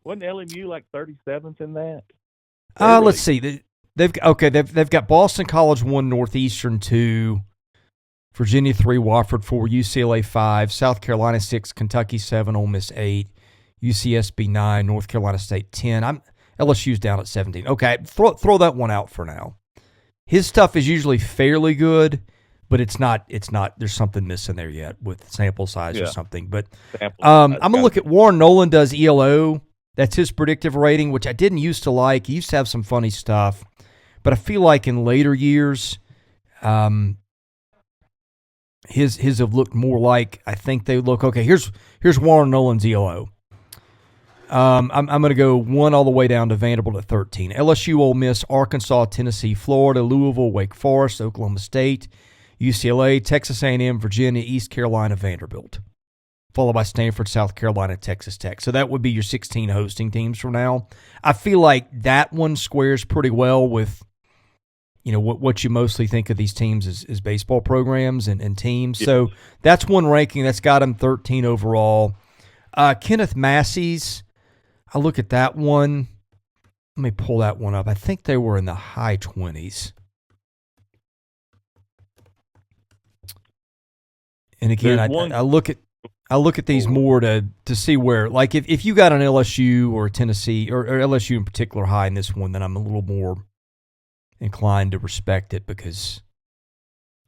Wasn't LMU like 37th in that?
Let's see. They've got Boston College 1, Northeastern 2, Virginia 3, Wofford 4, UCLA 5, South Carolina 6, Kentucky 7, Ole Miss 8. UCSB 9, North Carolina State 10. LSU's down at 17. Okay, throw that one out for now. His stuff is usually fairly good, but it's not. There's something missing there yet with sample size or something. But I'm gonna look at Warren Nolan does ELO. That's his predictive rating, which I didn't used to like. He used to have some funny stuff, but I feel like in later years, his have looked more like I think they look. Okay, here's Warren Nolan's ELO. I'm going to go 1 all the way down to Vanderbilt at 13. LSU, Ole Miss, Arkansas, Tennessee, Florida, Louisville, Wake Forest, Oklahoma State, UCLA, Texas A&M, Virginia, East Carolina, Vanderbilt, followed by Stanford, South Carolina, Texas Tech. So that would be your 16 hosting teams from now. I feel like that one squares pretty well with what you mostly think of these teams as baseball programs and teams. Yeah. So that's one ranking that's got them 13 overall. Kenneth Massey's. I look at that one. Let me pull that one up. I think they were in the high 20s. And again, I look at these more to see where, like, if you got an LSU or a Tennessee or LSU in particular high in this one, then I'm a little more inclined to respect it because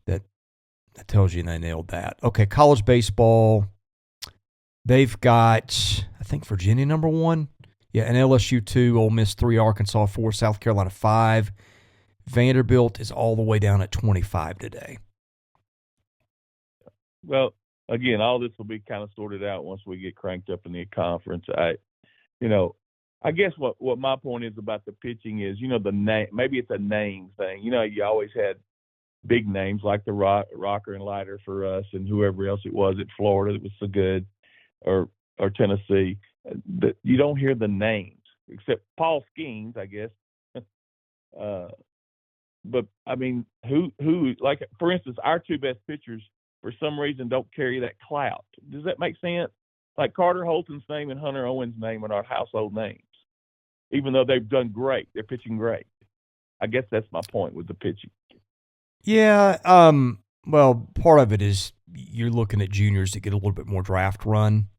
that tells you they nailed that. Okay, college baseball. They've got, I think, Virginia number 1. Yeah, and LSU 2, Ole Miss 3, Arkansas 4, South Carolina 5. Vanderbilt is all the way down at 25 today.
Well, again, all this will be kind of sorted out once we get cranked up in the conference. I guess what my point is about the pitching is, the name. Maybe it's a name thing. You always had big names like the Rocker and Leiter for us, and whoever else it was at Florida that was so good, or Tennessee. But you don't hear the names except Paul Skeens, I guess. But I mean, who like, for instance, our 2 best pitchers for some reason don't carry that clout. Does that make sense? Like Carter Holton's name and Hunter Owens' name are not household names, even though they've done great. They're pitching great. I guess that's my point with the pitching.
Yeah. Well, part of it is you're looking at juniors that get a little bit more draft run.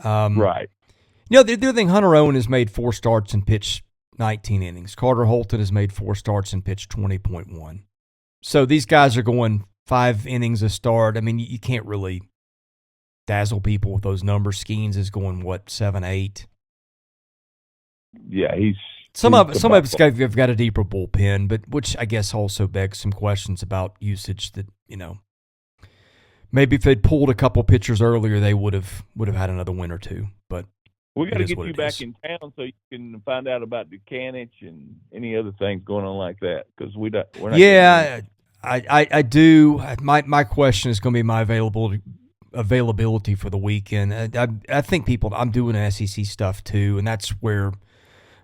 Right.
The other thing, Hunter Owen has made 4 starts and pitched 19 innings. Carter Holton has made 4 starts and pitched 20.1. So these guys are going 5 innings a start. I mean, you can't really dazzle people with those numbers. Skeens is going, 7, 8?
Yeah,
some of us have got a deeper bullpen, but which I guess also begs some questions about usage that, maybe if they'd pulled a couple pitchers earlier, they would have had another win or 2. But
we got to get you back in town so you can find out about Dukanich and any other things going on like that, because we're not.
Yeah, I do. My question is going to be my availability for the weekend. I think I'm doing SEC stuff too, and that's where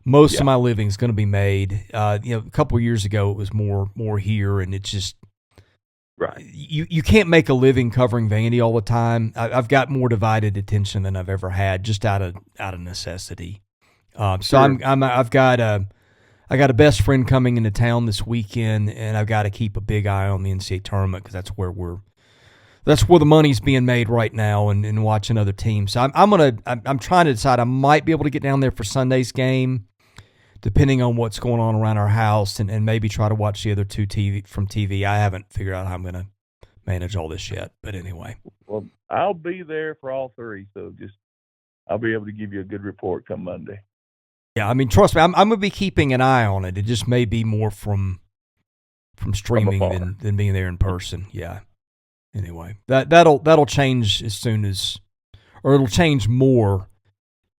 Most of my living is going to be made. A couple of years ago it was more here, and it's just
right.
You can't make a living covering Vandy all the time. I've got more divided attention than I've ever had, just out of necessity. So
Sure.
I got a best friend coming into town this weekend, and I've got to keep a big eye on the NCAA tournament because that's where the money's being made right now, and watching other teams. So I'm trying to decide. I might be able to get down there for Sunday's game, depending on what's going on around our house, and maybe try to watch the other two from TV. I haven't figured out how I'm going to manage all this yet, but anyway.
Well, I'll be there for all three, so I'll be able to give you a good report come Monday.
Yeah, I mean, trust me, I'm going to be keeping an eye on it. It just may be more from streaming than being there in person. Yeah. Anyway, that'll change as soon as, or it'll change more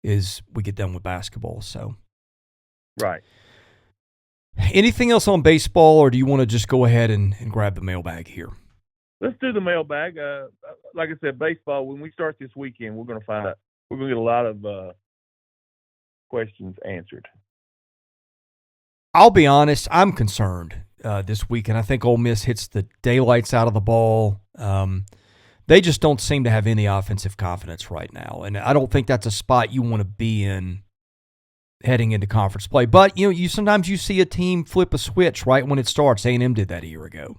as we get done with basketball. So,
right.
Anything else on baseball, or do you want to just go ahead and grab the mailbag here?
Let's do the mailbag. Like I said, baseball. When we start this weekend, we're going to find out. We're going to get a lot of questions answered.
I'll be honest, I'm concerned this weekend. I think Ole Miss hits the daylights out of the ball. They just don't seem to have any offensive confidence right now, and I don't think that's a spot you want to be in heading into conference play. But you sometimes you see a team flip a switch right when it starts. A&M did that a year ago.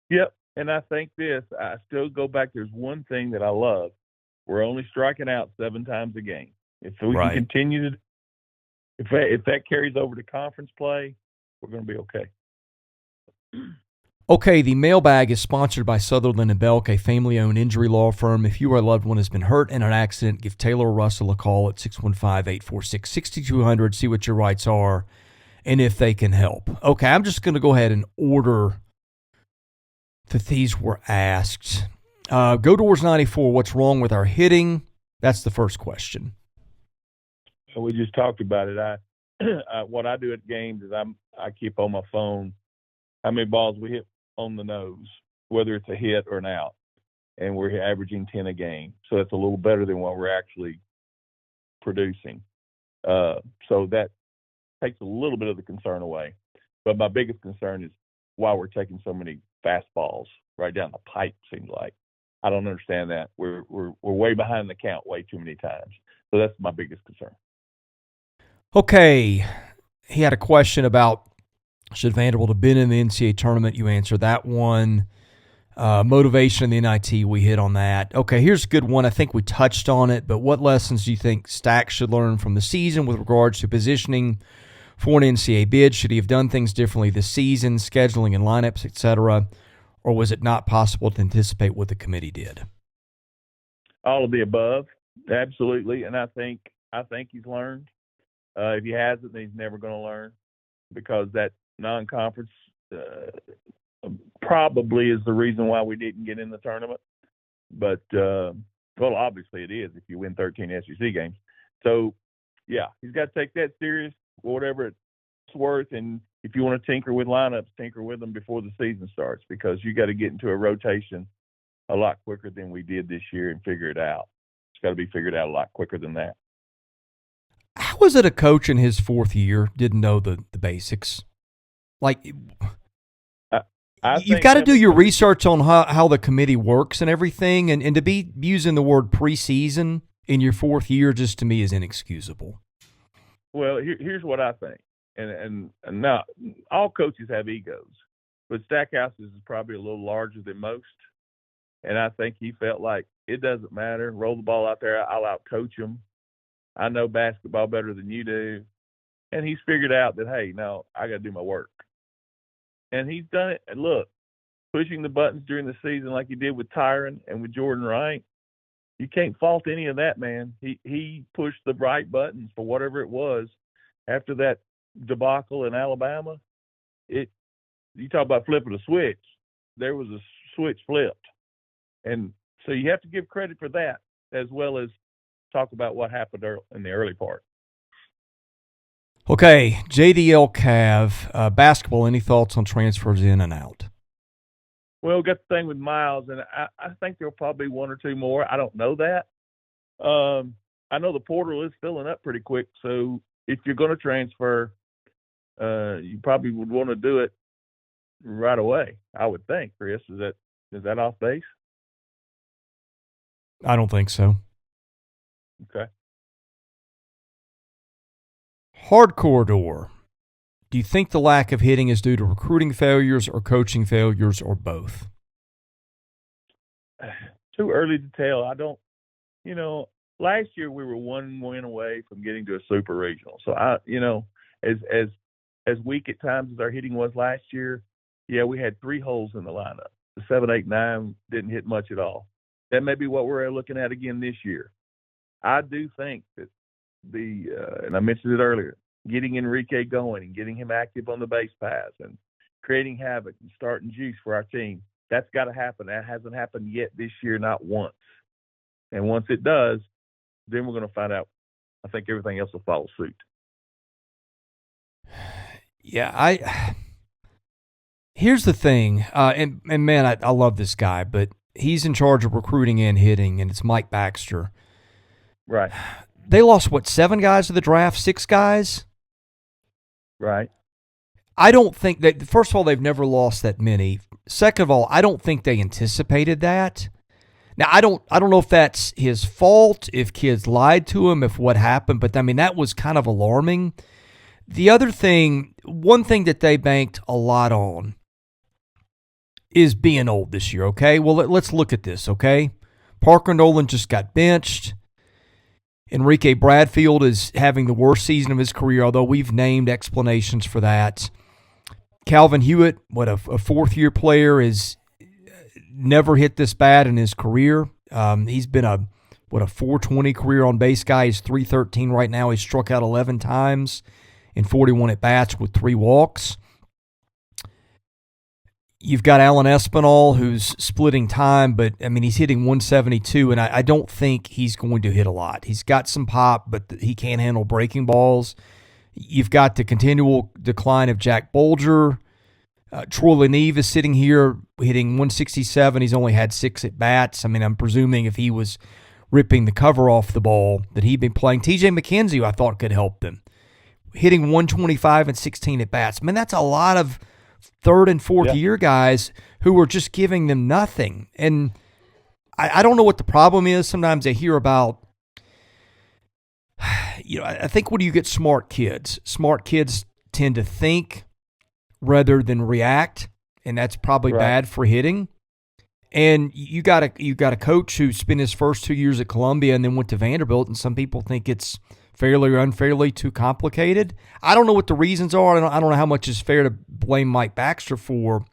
Yep, and I think I still go back. There's one thing that I love. We're only striking out 7 times a game. If we can continue to, if that carries over to conference play, we're going to be okay.
Okay, the mailbag is sponsored by Sutherland & Belk, a family-owned injury law firm. If you or a loved one has been hurt in an accident, give Taylor or Russell a call at 615-846-6200, see what your rights are, and if they can help. Okay, I'm just going to go ahead and order that these were asked. Go Doors 94, what's wrong with our hitting? That's the first question.
We just talked about it. What I do at games is I keep on my phone how many balls we hit on the nose, whether it's a hit or an out, and we're averaging 10 a game. So that's a little better than what we're actually producing. So that takes a little bit of the concern away. But my biggest concern is why we're taking so many fastballs right down the pipe. Seems like I don't understand that. We're way behind the count way too many times. So that's my biggest concern.
Okay, he had a question about should Vanderbilt have been in the NCAA tournament. You answered that one. Motivation in the NIT, we hit on that. Okay, here's a good one. I think we touched on it, but what lessons do you think Stack should learn from the season with regards to positioning for an NCAA bid? Should he have done things differently this season, scheduling and lineups, etc., or was it not possible to anticipate what the committee did?
All of the above, absolutely. And I think he's learned. If he hasn't, then he's never going to learn, because that non-conference probably is the reason why we didn't get in the tournament. But, well, obviously it is if you win 13 SEC games. So, yeah, he's got to take that serious, whatever it's worth. And if you want to tinker with lineups, tinker with them before the season starts, because you got to get into a rotation a lot quicker than we did this year and figure it out. It's got to be figured out a lot quicker than that.
How is it a coach in his 4th year didn't know the basics? Like, you've got to do your research on how the committee works and everything, and to be using the word preseason in your 4th year just to me is inexcusable.
Well, here's what I think, and now all coaches have egos, but Stackhouse's is probably a little larger than most, and I think he felt like it doesn't matter, roll the ball out there, I'll out-coach them. I know basketball better than you do. And he's figured out that, hey, no, I got to do my work. And he's done it. And look, pushing the buttons during the season like he did with Tyron and with Jordan Wright, you can't fault any of that, man. He pushed the right buttons for whatever it was after that debacle in Alabama. You talk about flipping a switch. There was a switch flipped. And so you have to give credit for that, as well as talk about what happened in the early part.
Okay, JDL Cav, basketball, any thoughts on transfers in and out?
Well, got the thing with Miles, and I think there'll probably be 1 or 2 more. I don't know that. I know the portal is filling up pretty quick, so if you're going to transfer, you probably would want to do it right away, I would think. Chris, is that off base?
I don't think so.
Okay.
Hardcore door. Do you think the lack of hitting is due to recruiting failures or coaching failures or both?
Too early to tell. I don't, last year we were one win away from getting to a super regional. So as weak at times as our hitting was last year, yeah, we had 3 holes in the lineup. The 7, 8, 9 didn't hit much at all. That may be what we're looking at again this year. I do think that and I mentioned it earlier, getting Enrique going and getting him active on the base paths and creating havoc and starting juice for our team, that's got to happen. That hasn't happened yet this year, not once. And once it does, then we're going to find out. I think everything else will follow suit.
Yeah, here's the thing, and man, I love this guy, but he's in charge of recruiting and hitting, and it's Mike Baxter.
Right.
They lost, 7 guys to the draft, 6 guys?
Right.
I don't think that, first of all, they've never lost that many. Second of all, I don't think they anticipated that. Now, I don't know if that's his fault, if kids lied to him, if what happened, but I mean, that was kind of alarming. The other thing, one thing that they banked a lot on is being old this year, okay? Well, let's look at this, okay? Parker Nolan just got benched. Enrique Bradfield is having the worst season of his career, although we've named explanations for that. Calvin Hewitt, a fourth-year player, is never hit this bad in his career. He's been a 420 career on base guy. He's 313 right now. He's struck out 11 times in 41 at-bats with 3 walks. You've got Alan Espinal, who's splitting time, but, I mean, he's hitting 172, and I don't think he's going to hit a lot. He's got some pop, but he can't handle breaking balls. You've got the continual decline of Jack Bolger. Troy Leneve is sitting here hitting 167. He's only had 6 at-bats. I mean, I'm presuming if he was ripping the cover off the ball that he'd been playing. TJ McKenzie, I thought, could help them. Hitting 125 and 16 at-bats. I mean, that's a lot of third and fourth year guys who are just giving them nothing. And I don't know what the problem is. Sometimes I hear about, I think when you get smart kids tend to think rather than react, and that's probably bad for hitting. And you got a coach who spent his first 2 years at Columbia and then went to Vanderbilt, and some people think it's fairly or unfairly too complicated. I don't know what the reasons are. I don't know how much is fair to blame Mike Baxter for,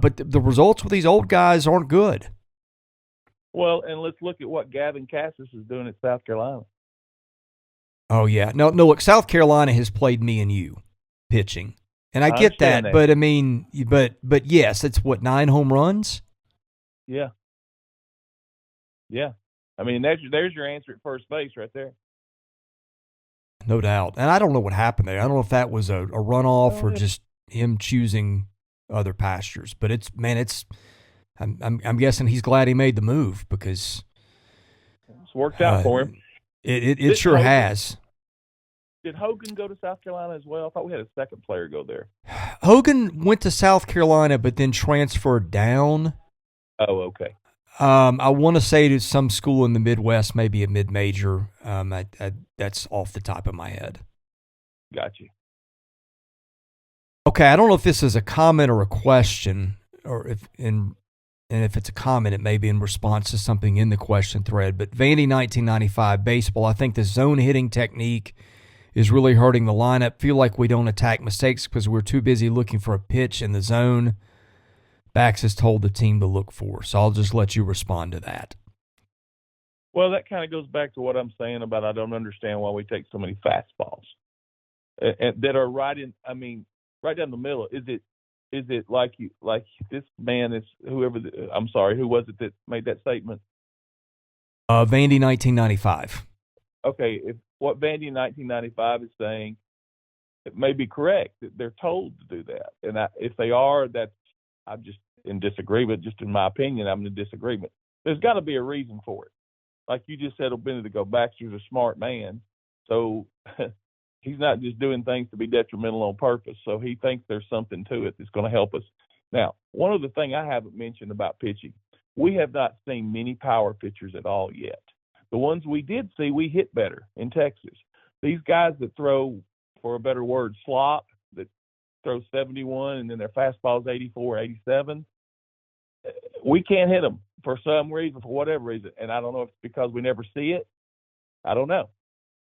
but the results with these old guys aren't good.
Well, and let's look at what Gavin Cassis is doing at South Carolina.
Oh, yeah. No, look, South Carolina has played me and you pitching. And I get that, but I mean, but yes, it's 9 home runs?
Yeah. Yeah. I mean, there's your answer at first base right there.
No doubt. And I don't know what happened there. I don't know if that was a runoff or just him choosing other pastures. But I'm guessing he's glad he made the move because
it's worked out for him.
It sure has.
Did Hogan go to South Carolina as well? I thought we had a second player go there.
Hogan went to South Carolina, but then transferred down.
Oh, okay.
I want to say to some school in the Midwest, maybe a mid-major. That's off the top of my head.
Got you.
Okay, I don't know if this is a comment or a question, or if it's a comment, it may be in response to something in the question thread. But Vandy 1995 baseball, I think the zone hitting technique is really hurting the lineup. Feel like we don't attack mistakes because we're too busy looking for a pitch in the zone Bax has told the team to look for. So I'll just let you respond to that.
Well, that kind of goes back to what I'm saying about I don't understand why we take so many fastballs that are right down the middle. Is it like this man is who was it that made that statement?
Vandy 1995.
Okay, if what Vandy 1995 is saying, it may be correct that they're told to do that, and if they are, I'm just in disagreement. Just in my opinion, I'm in disagreement. There's got to be a reason for it. Like you just said a minute ago, Baxter's a smart man, so he's not just doing things to be detrimental on purpose. So he thinks there's something to it that's going to help us. Now, one other thing I haven't mentioned about pitching, we have not seen many power pitchers at all yet. The ones we did see, we hit better in Texas. These guys that throw, for a better word, slop, that throw 71 and then their fastball's 84, 87, we can't hit them for some reason, for whatever reason. And I don't know if it's because we never see it. I don't know.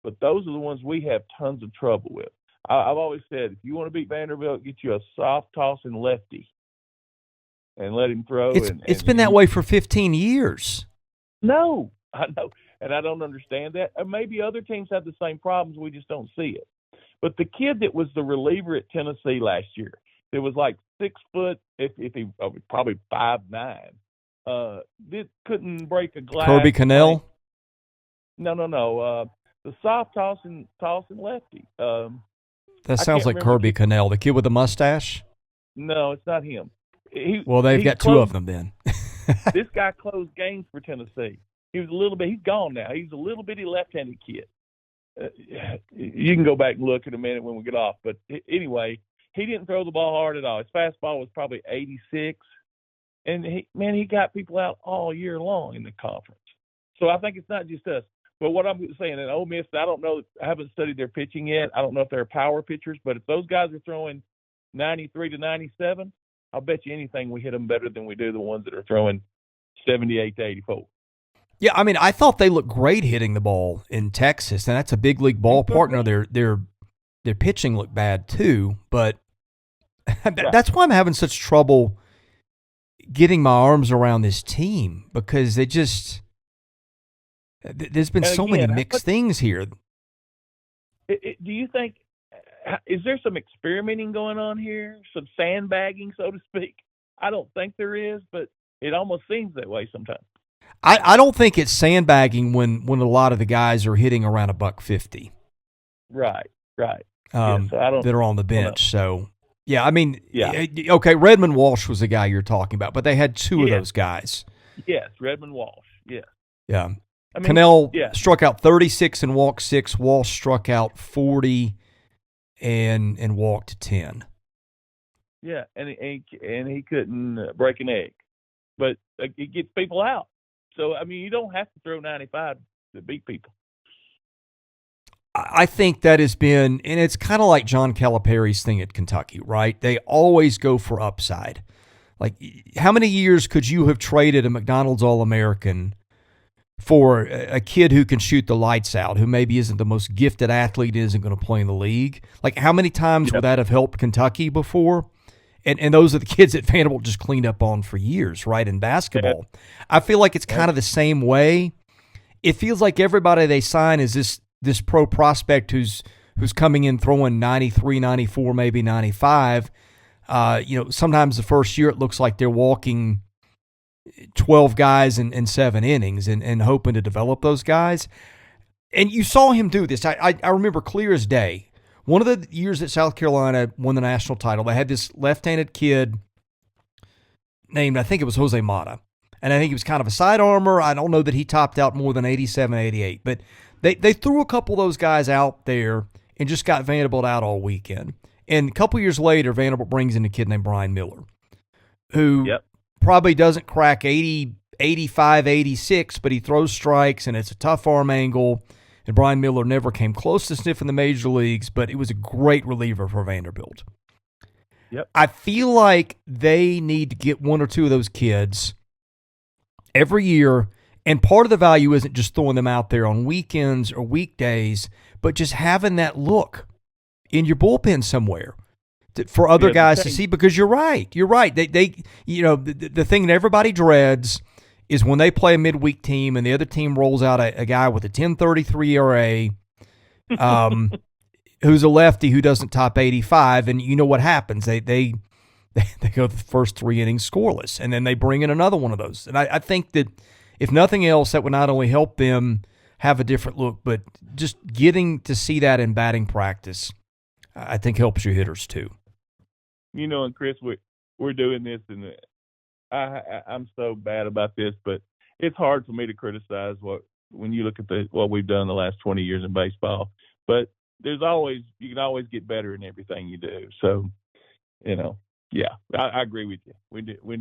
But those are the ones we have tons of trouble with. I've always said, if you want to beat Vanderbilt, get you a soft tossing lefty and let him throw.
It's been that way for 15 years.
No, I know. And I don't understand that. And maybe other teams have the same problems. We just don't see it. But the kid that was the reliever at Tennessee last year, it was like 6 foot, if he probably 5'9", couldn't break a glass.
Kirby Cannell?
No. The soft tossing lefty.
That sounds like Kirby Cannell, the kid with the mustache.
No, it's not him.
They've got two of them then.
This guy closed games for Tennessee. He was a little bit. He's gone now. He's a little bitty left-handed kid. You can go back and look in a minute when we get off. But anyway, he didn't throw the ball hard at all. His fastball was probably 86, and he got people out all year long in the conference. So I think it's not just us. But what I'm saying, at Ole Miss, I don't know. I haven't studied their pitching yet. I don't know if they're power pitchers. But if those guys are throwing 93 to 97, I'll bet you anything we hit them better than we do the ones that are throwing 78 to 84.
Yeah, I mean, I thought they looked great hitting the ball in Texas, and that's a big league ballpark. Now their pitching looked bad too, but that's why I'm having such trouble getting my arms around this team, because they just there's been so many mixed things here.
Do you think, is there some experimenting going on here, some sandbagging, so to speak? I don't think there is, but it almost seems that way sometimes.
I don't think it's sandbagging when a lot of the guys are hitting around $150.
Right.
So that are on the bench. So, yeah, I mean,
yeah.
Okay, Redmond Walsh was the guy you're talking about, but they had two of those guys.
Yes, Redmond Walsh, yes.
Yeah.
I mean,
Cannell struck out 36 and walked 6. Walsh struck out 40 and walked 10.
Yeah, and he couldn't break an egg. But it gets people out. So, I mean, you don't have to throw 95 to beat people.
I think that has been, and it's kind of like John Calipari's thing at Kentucky, right? They always go for upside. Like, how many years could you have traded a McDonald's All-American for a kid who can shoot the lights out, who maybe isn't the most gifted athlete and isn't going to play in the league? Like, how many times would that have helped Kentucky before? And those are the kids that Vanderbilt just cleaned up on for years, right, in basketball. I feel like it's kind of the same way. It feels like everybody they sign is this pro prospect who's coming in throwing 93, 94, maybe 95. Sometimes the first year it looks like they're walking 12 guys in 7 innings and hoping to develop those guys. And you saw him do this. I remember clear as day. One of the years that South Carolina won the national title, they had this left-handed kid named, I think it was Jose Mata. And I think he was kind of a side armor. I don't know that he topped out more than 87, 88. But they threw a couple of those guys out there and just got Vanderbilt out all weekend. And a couple years later, Vanderbilt brings in a kid named Brian Miller, who probably doesn't crack 80, 85, 86, but he throws strikes, and it's a tough arm angle. And Brian Miller never came close to sniffing the major leagues, but it was a great reliever for Vanderbilt.
Yep.
I feel like they need to get one or two of those kids every year, and part of the value isn't just throwing them out there on weekends or weekdays, but just having that look in your bullpen somewhere for other guys to see, because you're right. They the thing that everybody dreads is when they play a midweek team and the other team rolls out a guy with a 10.33 ERA, who's a lefty who doesn't top 85, and you know what happens? They go the first 3 innings scoreless, and then they bring in another one of those. And I think that if nothing else, that would not only help them have a different look, but just getting to see that in batting practice, I think helps your hitters too.
And Chris, we're doing this, and I'm so bad about this, but it's hard for me to criticize when you look at what we've done the last 20 years in baseball. But you can always get better in everything you do. So, yeah, I agree with you.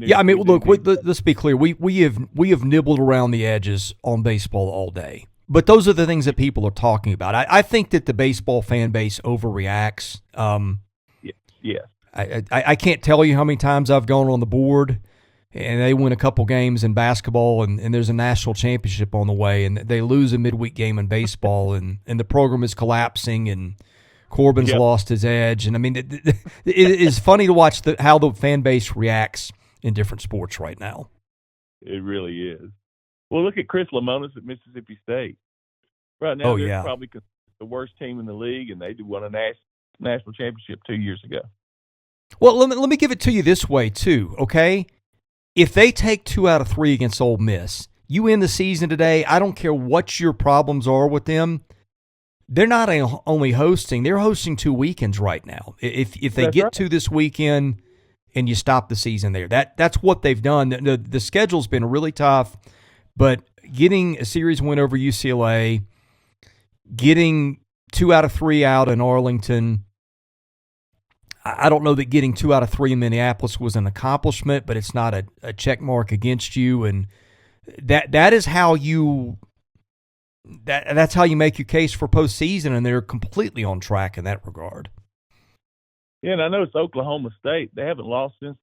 Yeah, I mean, look, let's be clear. We have nibbled around the edges on baseball all day, but those are the things that people are talking about. I think that the baseball fan base overreacts.
Yes.
I can't tell you how many times I've gone on the board and they win a couple games in basketball and there's a national championship on the way and they lose a midweek game in baseball and the program is collapsing and Corbin's lost his edge. And I mean, it is funny to watch how the fan base reacts in different sports right now.
It really is. Well, look at Chris Lamonis at Mississippi State. Right now, they're probably the worst team in the league, and they won a national championship 2 years ago.
Well, let me give it to you this way, too, okay? If they take 2 out of 3 against Ole Miss, you end the season today, I don't care what your problems are with them, they're not only hosting, they're hosting 2 weekends right now. If they get to this weekend and you stop the season there, that's what they've done. The schedule's been really tough, but getting a series win over UCLA, getting 2 out of 3 out in Arlington, I don't know that getting 2 out of 3 in Minneapolis was an accomplishment, but it's not a check mark against you, and that is how you that's how you make your case for postseason, and they're completely on track in that regard.
Yeah, and I know it's Oklahoma State. They haven't lost since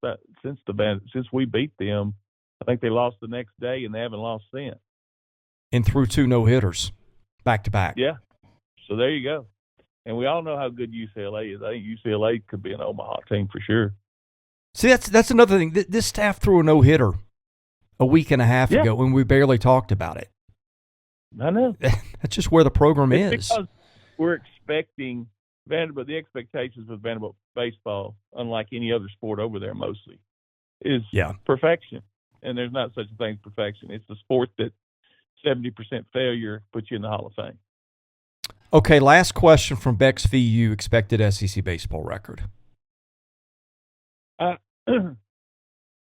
we beat them. I think they lost the next day, and they haven't lost since.
And threw 2 no-hitters back to back.
Yeah, so there you go. And we all know how good UCLA is. I think UCLA could be an Omaha team for sure.
See, that's another thing. This staff threw a no-hitter a week and a half ago when we barely talked about it.
I know.
That's just where the program is.
Because we're expecting Vanderbilt, the expectations of Vanderbilt baseball, unlike any other sport over there mostly, is perfection. And there's not such a thing as perfection. It's a sport that 70% failure puts you in the Hall of Fame.
Okay, last question from Bex VU, expected SEC baseball record.
16-14,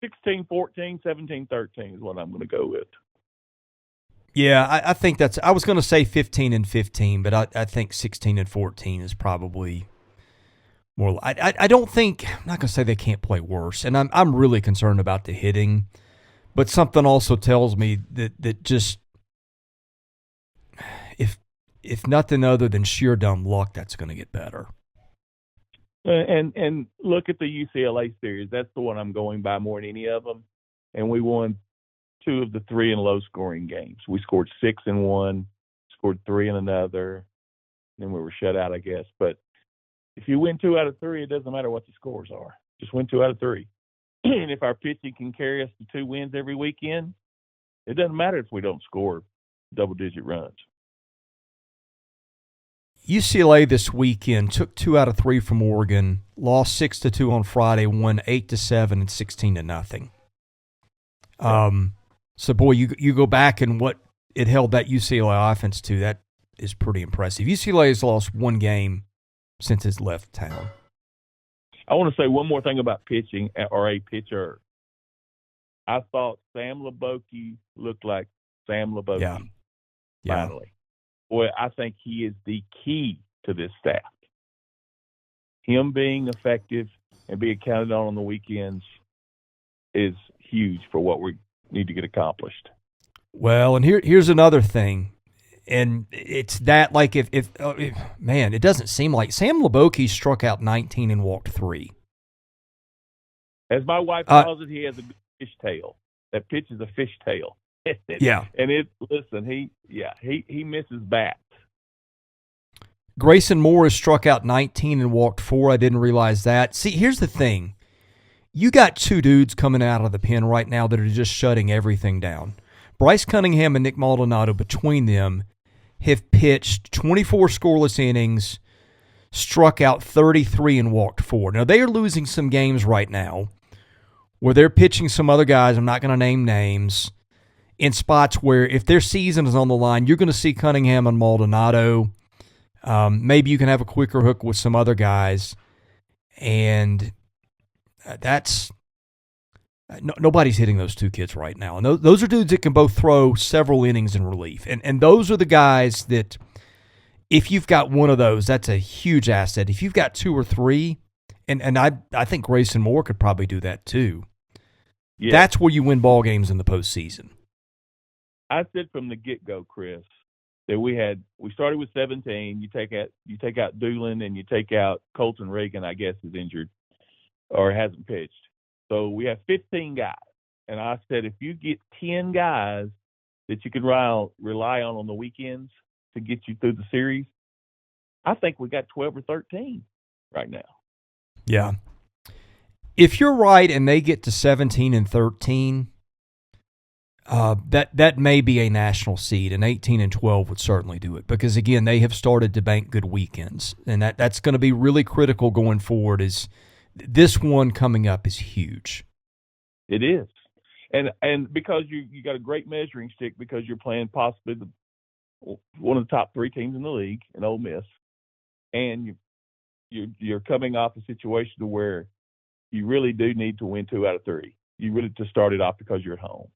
17-13 is what I'm going to go with.
Yeah, I think that's – I was going to say 15-15, but I think 16-14 is probably more – I don't think – I'm not going to say they can't play worse, and I'm really concerned about the hitting, but something also tells me that just if nothing other than sheer dumb luck, that's going to get better.
And look at the UCLA series. That's the one I'm going by more than any of them, and we won 2 of the 3 in low-scoring games. We scored 6 in one, scored 3 in another, then we were shut out, I guess. But if you win 2 out of 3, it doesn't matter what the scores are. Just win 2 out of 3. And if our pitching can carry us to 2 wins every weekend, it doesn't matter if we don't score double-digit runs.
UCLA this weekend took 2 out of 3 from Oregon, lost 6-2 on Friday, won 8-7 and 16-0. So, boy, you go back and what it held that UCLA offense to, that is pretty impressive. UCLA has lost 1 game since it's left town.
I want to say one more thing about pitching or a pitcher. I thought Sam Leboke looked like Sam Leboke.
Yeah.
Finally. Boy, I think he is the key to this staff. Him being effective and being counted on the weekends is huge for what we need to get accomplished.
Well, and here's another thing, and it's that, like, if man, it doesn't seem like Sam Leboke struck out 19 and walked 3.
As my wife calls it, he has a fish tail. That pitch is a fish tail.
Yeah.
And he misses bats.
Grayson Moore has struck out 19 and walked 4. I didn't realize that. See, here's the thing. You got 2 dudes coming out of the pen right now that are just shutting everything down. Bryce Cunningham and Nick Maldonado, between them, have pitched 24 scoreless innings, struck out 33 and walked 4. Now, they are losing some games right now where they're pitching some other guys, I'm not going to name names, in spots where if their season is on the line, you're going to see Cunningham and Maldonado. Maybe you can have a quicker hook with some other guys. And that's nobody's hitting those 2 kids right now. And those are dudes that can both throw several innings in relief. And those are the guys that if you've got one of those, that's a huge asset. If you've got 2 or 3, and I think Grayson Moore could probably do that too. Yeah. That's where you win ball games in the postseason.
I said from the get-go, Chris, that we started with 17. You take out Doolin and you take out Colton Reagan, I guess, is injured or hasn't pitched. So we have 15 guys. And I said, if you get 10 guys that you can rely on the weekends to get you through the series, I think we got 12 or 13 right now.
Yeah. If you're right and they get to 17 and 13, that may be a national seed, and 18 and 12 would certainly do it because, again, they have started to bank good weekends, and that's going to be really critical going forward. Is this one coming up is huge.
It is. And because you got a great measuring stick because you're playing possibly one of the top 3 teams in the league in Ole Miss, and you're coming off a situation where you really do need to win 2 out of 3. You really to start it off because you're at home.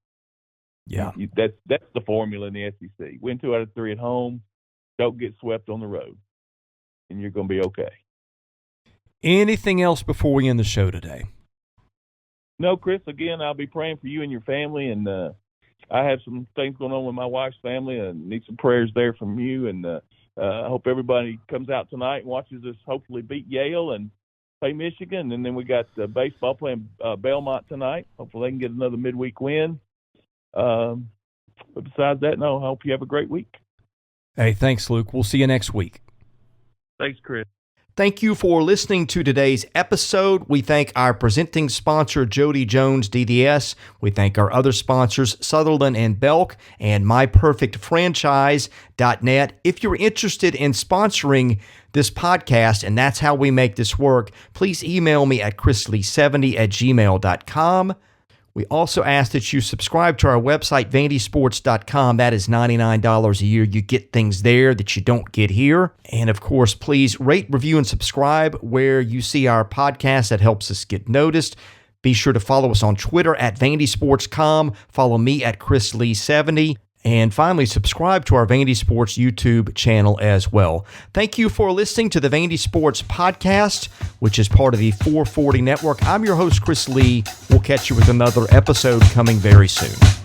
Yeah,
that's the formula in the SEC. Win 2 out of 3 at home. Don't get swept on the road, and you're going to be okay.
Anything else before we end the show today?
No, Chris, again, I'll be praying for you and your family, and I have some things going on with my wife's family and need some prayers there from you, and I hope everybody comes out tonight and watches us hopefully beat Yale and play Michigan, and then we got baseball playing Belmont tonight. Hopefully they can get another midweek win. But besides that, no, I hope you have a great week.
Hey, thanks, Luke. We'll see you next week.
Thanks, Chris.
Thank you for listening to today's episode. We thank our presenting sponsor, Jody Jones DDS. We thank our other sponsors, Sutherland and Belk and MyPerfectFranchise.net. If you're interested in sponsoring this podcast, and that's how we make this work, please email me at chrislee70@gmail.com. We also ask that you subscribe to our website, vandysports.com. That is $99 a year. You get things there that you don't get here. And of course, please rate, review, and subscribe where you see our podcast. That helps us get noticed. Be sure to follow us on Twitter at vandysports.com. Follow me at chrislee70. And finally, subscribe to our Vandy Sports YouTube channel as well. Thank you for listening to the Vandy Sports Podcast, which is part of the 440 Network. I'm your host, Chris Lee. We'll catch you with another episode coming very soon.